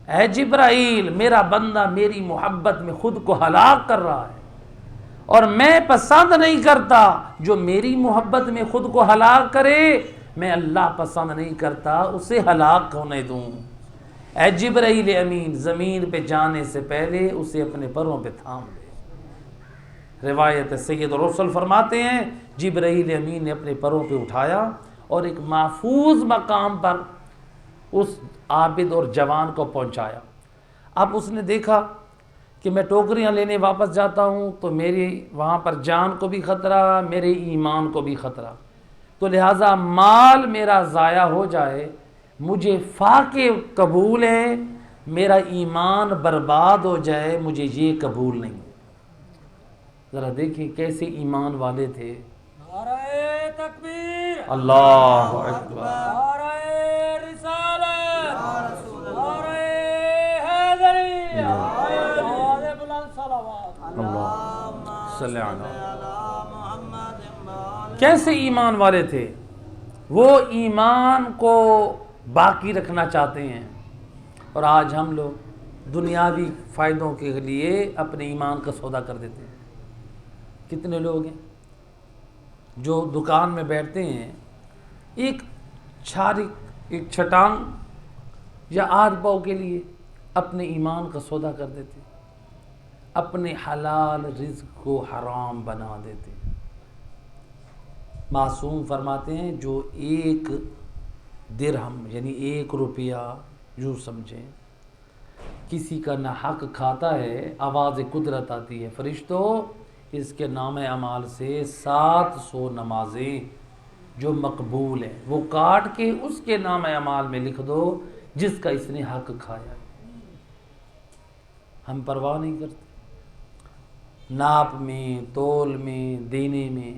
اے جبرائیل میرا بندہ میری محبت میں خود کو ہلاک کر رہا ہے اور میں پسند نہیں کرتا جو میری محبت میں خود کو ہلاک کرے، میں اللہ پسند نہیں کرتا اسے ہلاک ہونے دوں. اے جبرائیل امین زمین پہ جانے سے پہلے اسے اپنے پروں پہ تھام لے. روایت سید رسول فرماتے ہیں جبرائیل امین نے اپنے پروں پہ اٹھایا اور ایک محفوظ مقام پر اس عابد اور جوان کو پہنچایا. اب اس نے دیکھا کہ میں ٹوکریاں لینے واپس جاتا ہوں تو میری وہاں پر جان کو بھی خطرہ، میرے ایمان کو بھی خطرہ، تو لہٰذا مال میرا ضائع ہو جائے، مجھے فاقے قبول ہے، میرا ایمان برباد ہو جائے مجھے یہ قبول نہیں۔ ذرا دیکھیں کیسے ایمان والے تھے۔ نعرہ تکبیر، اللہ اکبر، نعرہ رسالت، نعرہ حیدری، آواز بلند صلوات۔ اللہ صلی اللہ کیسے ایمان والے تھے؟ وہ ایمان کو باقی رکھنا چاہتے ہیں، اور آج ہم لوگ دنیاوی فائدوں کے لیے اپنے ایمان کا سودا کر دیتے ہیں۔ کتنے لوگ ہیں جو دکان میں بیٹھتے ہیں، ایک چھٹانگ یا آدھ پاؤ کے لیے اپنے ایمان کا سودا کر دیتے ہیں، اپنے حلال رزق کو حرام بنا دیتے ہیں۔ معصوم فرماتے ہیں جو ایک درہم یعنی 1 روپیہ یوں سمجھیں کسی کا نہ حق کھاتا ہے، آواز قدرت آتی ہے، فرشتوں اس کے نام اعمال سے 700 نمازیں جو مقبول ہیں وہ کاٹ کے اس کے نام اعمال میں لکھ دو جس کا اس نے حق کھایا ہے۔ ہم پرواہ نہیں کرتے، ناپ میں، تول میں، دینے میں،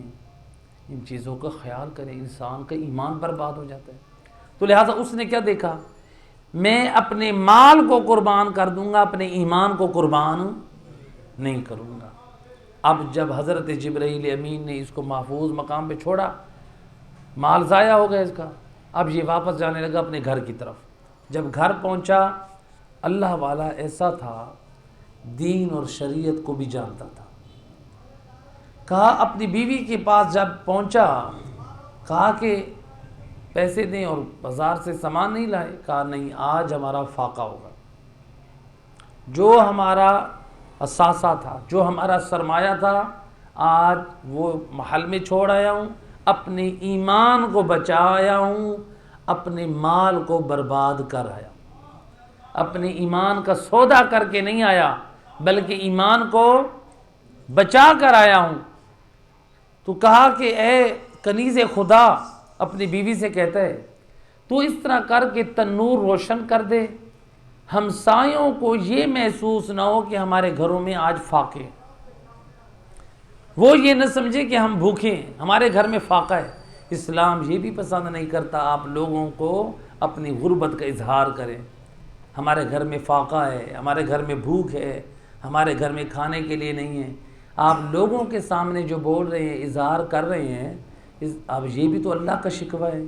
ان چیزوں کا خیال کریں، انسان کا ایمان برباد ہو جاتا ہے۔ تو لہٰذا اس نے کیا دیکھا، میں اپنے مال کو قربان کر دوں گا، اپنے ایمان کو قربان نہیں کروں گا۔ اب جب حضرت جبرائیل امین نے اس کو محفوظ مقام پہ چھوڑا، مال ضائع ہو گیا اس کا، اب یہ واپس جانے لگا اپنے گھر کی طرف۔ جب گھر پہنچا، اللہ والا ایسا تھا دین اور شریعت کو بھی جانتا تھا، کہا اپنی بیوی کے پاس جب پہنچا، کہا کہ پیسے دیں، اور بازار سے سامان نہیں لائے، کہا نہیں، آج ہمارا فاقہ ہوگا، جو ہمارا اثاثہ تھا، جو ہمارا سرمایہ تھا، آج وہ محل میں چھوڑ آیا ہوں، اپنے ایمان کو بچایا ہوں، اپنے مال کو برباد کر آیا ہوں، اپنے ایمان کا سودا کر کے نہیں آیا بلکہ ایمان کو بچا کر آیا ہوں۔ تو کہا کہ اے کنیز خدا، اپنی بیوی سے کہتا ہے تو اس طرح کر کے تنور روشن کر دے، ہمسایوں کو یہ محسوس نہ ہو کہ ہمارے گھروں میں آج فاقے ہیں، وہ یہ نہ سمجھے کہ ہم بھوکے ہیں، ہمارے گھر میں فاقہ ہے۔ اسلام یہ بھی پسند نہیں کرتا آپ لوگوں کو اپنی غربت کا اظہار کریں، ہمارے گھر میں فاقہ ہے، ہمارے گھر میں بھوک ہے، ہمارے گھر میں کھانے کے لیے نہیں ہے۔ آپ لوگوں کے سامنے جو بول رہے ہیں، اظہار کر رہے ہیں، اب یہ بھی تو اللہ کا شکوہ ہے،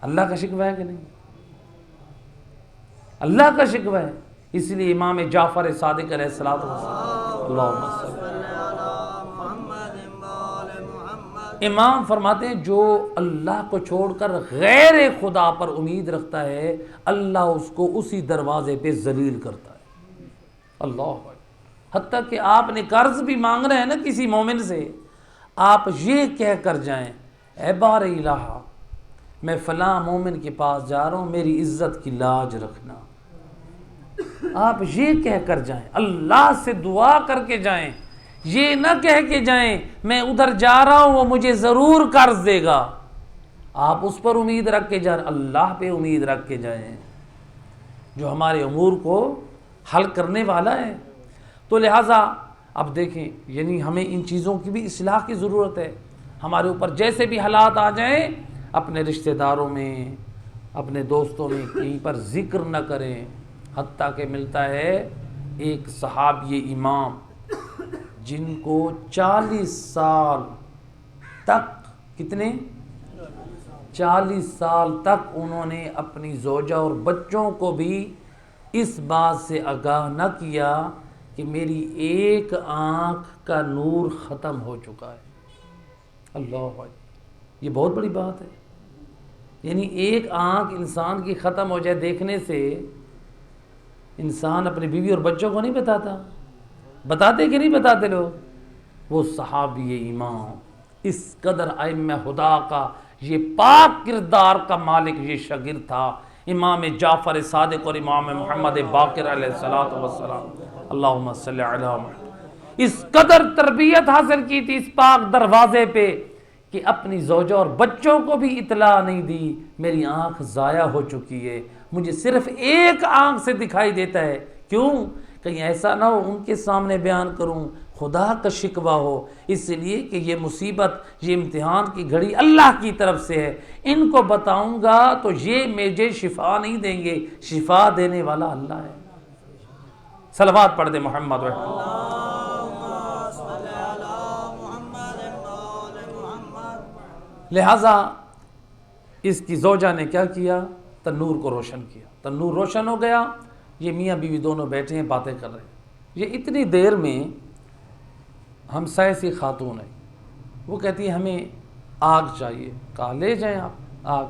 اللہ کا شکوہ ہے کہ نہیں؟ اللہ کا شکوہ ہے۔ اس لیے امام جعفر صادق علیہ الصلوۃ والسلام، اللہم صل امام فرماتے ہیں جو اللہ کو چھوڑ کر غیر خدا پر امید رکھتا ہے، اللہ اس کو اسی دروازے پہ ذلیل کرتا ہے۔ اللہ، حتیٰ کہ آپ نے قرض بھی مانگنا ہے نا کسی مومن سے، آپ یہ کہہ کر جائیں اے بار الہ، میں فلاں مومن کے پاس جا رہا ہوں، میری عزت کی لاج رکھنا، آپ یہ کہہ کر جائیں، اللہ سے دعا کر کے جائیں، یہ نہ کہہ کے جائیں میں ادھر جا رہا ہوں وہ مجھے ضرور قرض دے گا۔ آپ اس پر امید رکھ کے جائیں، اللہ پہ امید رکھ کے جائیں جو ہمارے امور کو حل کرنے والا ہے۔ تو لہٰذا اب دیکھیں، یعنی ہمیں ان چیزوں کی بھی اصلاح کی ضرورت ہے۔ ہمارے اوپر جیسے بھی حالات آ جائیں، اپنے رشتہ داروں میں، اپنے دوستوں میں کہیں پر ذکر نہ کریں۔ حتیٰ کہ ملتا ہے ایک صحابی امام جن کو 40 سال تک، کتنے 40 سال تک انہوں نے اپنی زوجہ اور بچوں کو بھی اس بات سے آگاہ نہ کیا کہ میری ایک آنکھ کا نور ختم ہو چکا ہے۔ اللہ، یہ بہت بڑی بات ہے۔ یعنی ایک آنکھ انسان کی ختم ہو جائے دیکھنے سے، انسان اپنی بیوی اور بچوں کو نہیں بتاتے کہ نہیں بتاتے لوگ؟ وہ صحابی امام، اس قدر ائمہ خدا کا یہ پاک کردار کا مالک یہ شاگرد تھا، امام جعفر صادق اور امام محمد باقر علیہ الصلوۃ والسلام، اللہم صلی علی محمد، اس قدر تربیت حاصل کی تھی اس پاک دروازے پہ کہ اپنی زوجہ اور بچوں کو بھی اطلاع نہیں دی، میری آنکھ ضائع ہو چکی ہے، مجھے صرف ایک آنکھ سے دکھائی دیتا ہے، کیوں؟ کہیں ایسا نہ ہو ان کے سامنے بیان کروں خدا کا شکوہ ہو، اس لیے کہ یہ مصیبت، یہ امتحان کی گھڑی اللہ کی طرف سے ہے، ان کو بتاؤں گا تو یہ مجھے شفا نہیں دیں گے، شفا دینے والا اللہ ہے۔ صلوات پڑھ دے محمد لہٰذا اس کی زوجہ نے کیا کیا؟ تنور کو روشن کیا، تنور روشن ہو گیا، یہ میاں بیوی دونوں بیٹھے ہیں باتیں کر رہے ہیں۔ یہ اتنی دیر میں ہمسائے سی خاتون ہے، وہ کہتی ہے ہمیں آگ چاہیے، کہا لے جائیں آپ آگ۔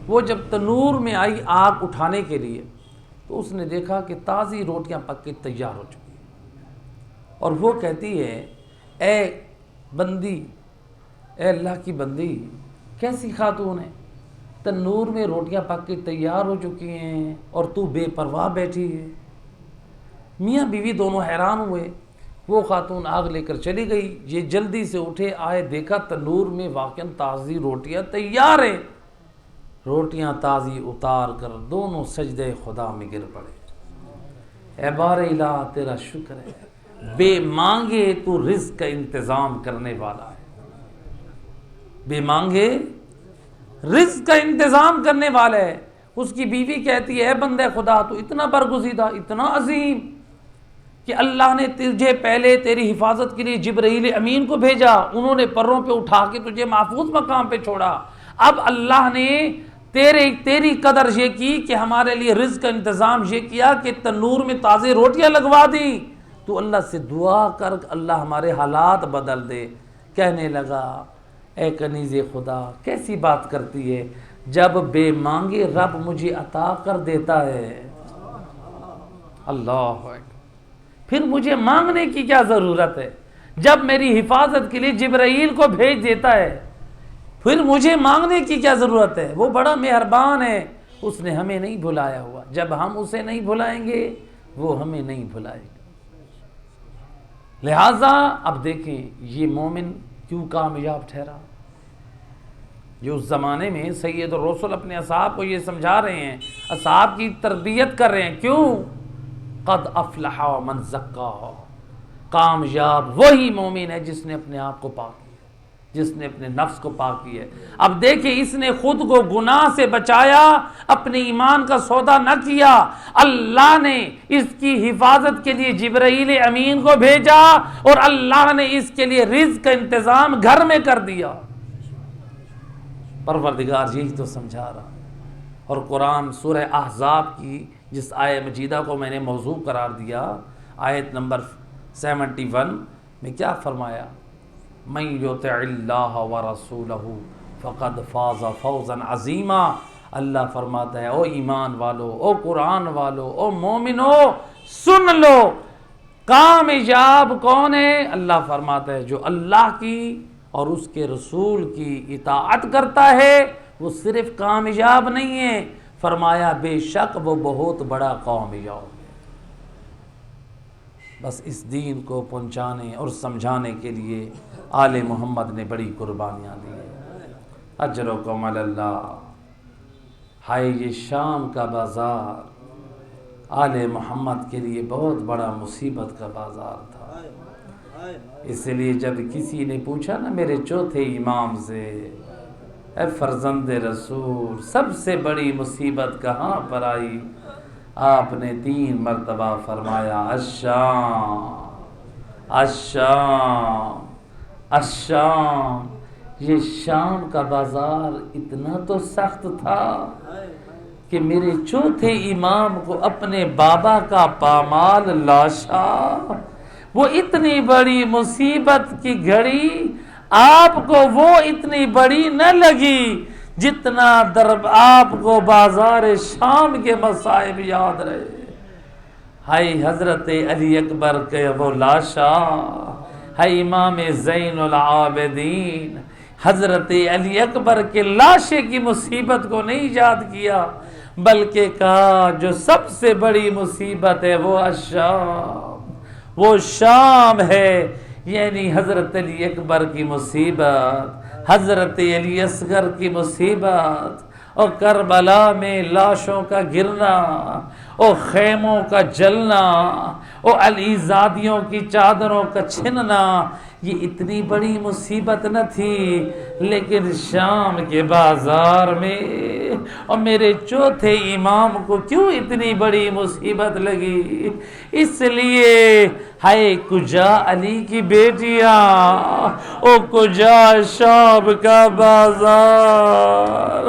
وہ جب تنور میں آئی آگ اٹھانے کے لیے تو اس نے دیکھا کہ تازی روٹیاں پک کے تیار ہو چکی ہیں، اور وہ کہتی ہے اے بندی، اے اللہ کی بندی، کیسی خاتون ہے، تنور میں روٹیاں پک کے تیار ہو چکی ہیں اور تو بے پرواہ بیٹھی ہے۔ میاں بیوی دونوں حیران ہوئے، وہ خاتون آگ لے کر چلی گئی، یہ جلدی سے اٹھے آئے، دیکھا تنور میں واقعاً تازی روٹیاں تیار ہیں، روٹیاں تازی اتار کر دونوں سجدے خدا میں گر پڑے۔ اے بار الہ تیرا شکر ہے، بے مانگے تو رزق کا انتظام کرنے والا ہے، بے مانگے رزق کا انتظام کرنے والا ہے۔ اس کی بیوی کہتی ہے اے بندے خدا، تو اتنا برگزیدہ، اتنا عظیم کہ اللہ نے تجھے پہلے تیری حفاظت کے لیے جبرائیل امین کو بھیجا، انہوں نے پروں پہ اٹھا کے تجھے محفوظ مقام پہ چھوڑا، اب اللہ نے تیری قدر یہ کی کہ ہمارے لیے رزق کا انتظام یہ کیا کہ تنور میں تازی روٹیاں لگوا دی، تو اللہ سے دعا کر اللہ ہمارے حالات بدل دے۔ کہنے لگا اے کنیز خدا، کیسی بات کرتی ہے، جب بے مانگے رب مجھے عطا کر دیتا ہے، اللہ اکبر، پھر مجھے مانگنے کی کیا ضرورت ہے؟ جب میری حفاظت کے لیے جبرائیل کو بھیج دیتا ہے، پھر مجھے مانگنے کی کیا ضرورت ہے؟ وہ بڑا مہربان ہے، اس نے ہمیں نہیں بھلایا ہوا، جب ہم اسے نہیں بھلائیں گے وہ ہمیں نہیں بھلائے گا۔ لہٰذا اب دیکھیں یہ مومن کیوں کامیاب ٹھہرا۔ جو اس زمانے میں سید الرسل اپنے اصحاب کو یہ سمجھا رہے ہیں، اصحاب کی تربیت کر رہے ہیں، کیوں؟ قد افلح من زکاہا، کامیاب وہی مومن ہے جس نے اپنے آپ کو پاک کیا، جس نے اپنے نفس کو پاک کیا ہے۔ اب دیکھیں اس نے خود کو گناہ سے بچایا، اپنے ایمان کا سودا نہ کیا، اللہ نے اس کی حفاظت کے لیے جبرائیل امین کو بھیجا اور اللہ نے اس کے لیے رزق کا انتظام گھر میں کر دیا۔ پروردگار یہی تو سمجھا رہا۔ اور قرآن سورہ احزاب کی جس آیت مجیدہ کو میں نے موضوع قرار دیا، آیت نمبر 71 میں کیا فرمایا؟ من یطع اللہ ورسولہ فقد فاز فوزا عظیما۔ اللہ فرماتا ہے او ایمان والو، او قرآن والو، او مومنو، سن لو، کامیاب کون ہے؟ اللہ فرماتا ہے جو اللہ کی اور اس کے رسول کی اطاعت کرتا ہے وہ صرف کامیاب نہیں ہے، فرمایا بے شک وہ بہت بڑا کامیاب ہے۔ بس اس دین کو پہنچانے اور سمجھانے کے لیے آل محمد نے بڑی قربانیاں دی ہیں۔ اجرکم علی اللہ۔ ہائے یہ شام کا بازار آل محمد کے لیے بہت بڑا مصیبت کا بازار تھا، اس لیے جب کسی نے پوچھا نا میرے چوتھے امام سے، اے فرزند رسول سب سے بڑی مصیبت کہاں پر آئی؟ آپ نے 3 مرتبہ فرمایا الشام، الشام، الشام۔ یہ شام کا بازار اتنا تو سخت تھا کہ میرے چوتھے امام کو اپنے بابا کا پامال لاشا، وہ اتنی بڑی مصیبت کی گھڑی آپ کو وہ اتنی بڑی نہ لگی جتنا آپ کو بازار شام کے مصائب یاد رہے۔ ہائے حضرت علی اکبر کے وہ لاشا، ہائے امام زین العابدین حضرت علی اکبر کے لاشے کی مصیبت کو نہیں یاد کیا، بلکہ کہا جو سب سے بڑی مصیبت ہے وہ شام ہے، یعنی حضرت علی اکبر کی مصیبت، حضرت علی اصغر کی مصیبت، اور کربلا میں لاشوں کا گرنا، اور خیموں کا جلنا، اور علی زادیوں کی چادروں کا چھننا، یہ اتنی بڑی مصیبت نہ تھی، لیکن شام کے بازار میں اور میرے چوتھے امام کو کیوں اتنی بڑی مصیبت لگی؟ اس لیے ہائے کجا علی کی بیٹیاں، او کجا شام کا بازار،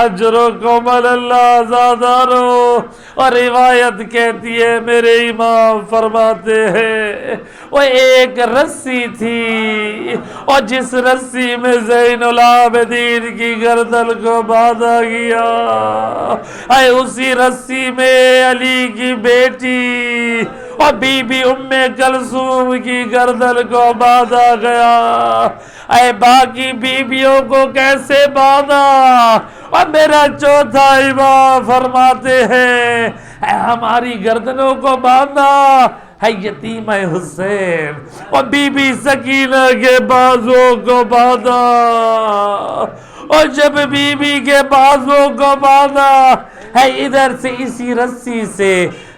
اجرکم اللہ زادارو۔ اور روایت کہتی ہے، میرے امام فرماتے ہیں وہ ایک رسی تھی، اور جس رسی میں زین العابدین کی گردن کو باندھا گیا، اے اسی رسی میں علی کی بیٹی اور بی بی ام کلثوم کی گردن کو باندھا گیا۔ اے باقی بیویوں کو کیسے باندھا؟ اور میرا چوتھا امام فرماتے ہیں اے ہماری گردنوں کو باندھا ہے یتیم حسین اور بی بی سکینہ کے بازوں کو باندھا، اور جب بی بی کے بازوں کو باندھا ہے ادھر سے اسی رسی سے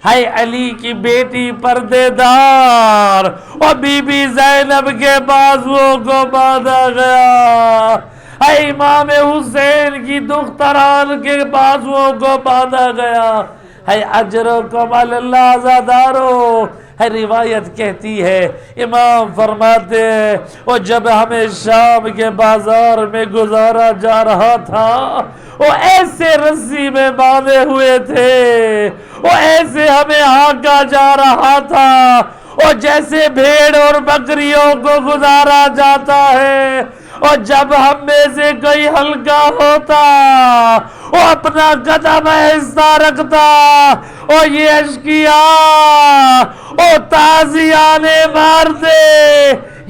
ہے علی کی بیٹی پردے دار اور بی بی زینب کے بازوں کو باندھا گیا، ہے امام حسین کی دختران کے بازوں کو باندھا گیا، ہے اجرکم اللہ زادارو۔ ہے روایت کہتی ہے امام فرماتے ہیں اور جب ہمیں شام کے بازار میں گزارا جا رہا تھا وہ ایسے رسی میں باندھے ہوئے تھے، وہ ایسے ہمیں ہانکا جا رہا تھا اور جیسے بھیڑ اور بکریوں کو گزارا جاتا ہے، اور جب ہم میں سے کوئی ہلکا ہوتا وہ اپنا قدم آہستہ رکھتا اور یہ اشقیاء اور تازیانے مارتے،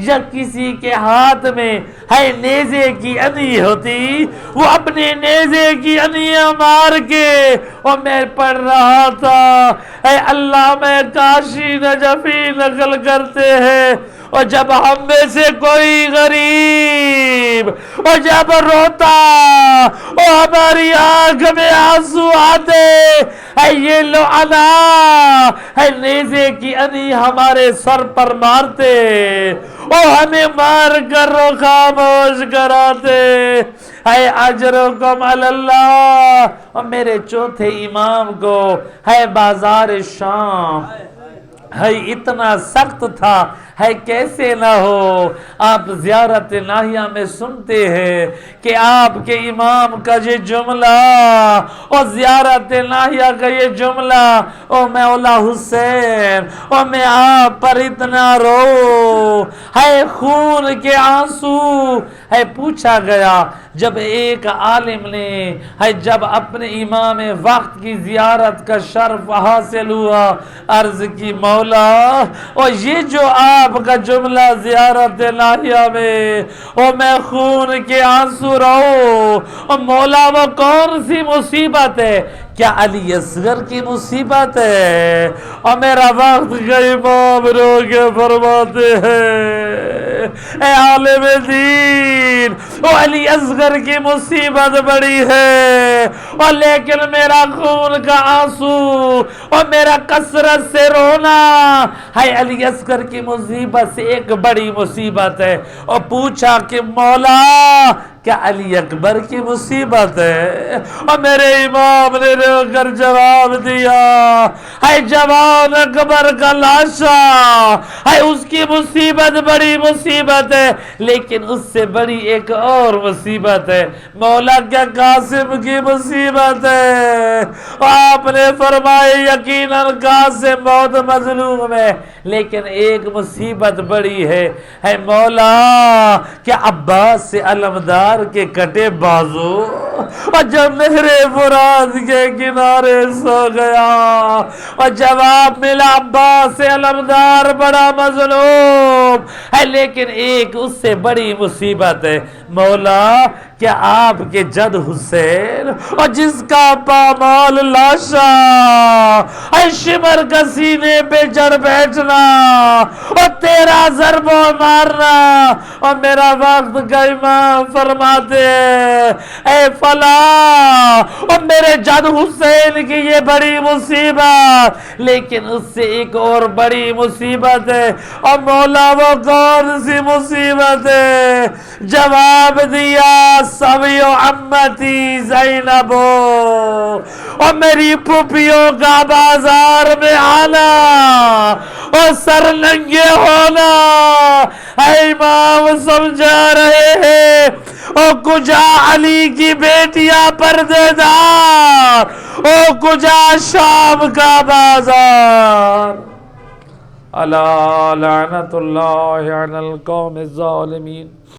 یا کسی کے ہاتھ میں ہے نیزے کی انی ہوتی وہ اپنے نیزے کی انیاں مار کے، اور میں پڑھ رہا تھا اے اللہ میں کاشی نجفی نقل کرتے ہیں، اور جب ہم میں سے کوئی غریب اور جب روتا اور ہماری آنکھ میں آنسو آتے اے یہ لعنا ہے نیزے کی انی ہمارے سر پر مارتے اور ہمیں مار کر رو خاموش کراتے، اے اجرکم اللہ۔ اور میرے چوتھے امام کو ہے بازار شام ہے اتنا سخت تھا ہے کیسے نہ ہو۔ آپ زیارت ناہیہ میں سنتے ہیں کہ آپ کے امام کا یہ جملہ اور زیارت ناہیہ کا یہ جملہ، او مولا حسین اور میں آپ پر اتنا رو ہے خون کے آنسو ہے۔ پوچھا گیا جب ایک عالم نے ہے جب اپنے امام وقت کی زیارت کا شرف حاصل ہوا، عرض کی مولا اور یہ جو آپ کا جملہ زیارت ناہیہ میں اور میں خون کے آنسو رو، اور مولا وہ کون سی مصیبت ہے؟ کیا علی اصغر کی مصیبت ہے؟ اور میرا وقت کا امام رو کے فرماتے ہیں اے عالم دین وہ علی اصغر کی مصیبت بڑی ہے، اور لیکن میرا خون کا آنسو اور میرا کثرت سے رونا ہے علی اصغر کی مصیبت سے ایک بڑی مصیبت ہے۔ اور پوچھا کہ مولا کیا علی اکبر کی مصیبت ہے؟ اور میرے امام نے رو کر جواب دیا ہے جوان اکبر کا لاشا ہے اس کی مصیبت بڑی مصیبت ہے، لیکن اس سے بڑی ایک اور مصیبت ہے، مولا کیا قاسم کی مصیبت ہے؟ آپ نے فرمائے یقیناً قاسم بہت مظلوم ہے، لیکن ایک مصیبت بڑی ہے مولا کیا عباس سے علمدار کے کٹے بازو اور جب نہر فرات کے کنارے سو گیا، اور جواب ملا عباس سے علمدار بڑا مظلوم ہے، لیکن ایک اس سے بڑی مصیبت ہے مولا کہ آپ کے جد حسین اور جس کا پامال لاشا اے شمر کا سینے پہ چڑھ بیٹھنا اور تیرا ضرب و مارنا اور میرا وقت کا امام فرماتے اے فلاح اور میرے جد حسین کی یہ بڑی مصیبت، لیکن اس سے ایک اور بڑی مصیبت ہے، اور مولا وہ کون سی مصیبت ہے؟ جواب دیا سبیو امتی زینب، اور میری پھوپھیوں کا بازار میں آنا اور سر ننگے ہونا۔ اے امام سمجھا رہے ہیں اور کجا علی کی بیٹیاں پردے دار اور کجا شام کا بازار۔ الا لعنت اللہ علی القوم الظالمین۔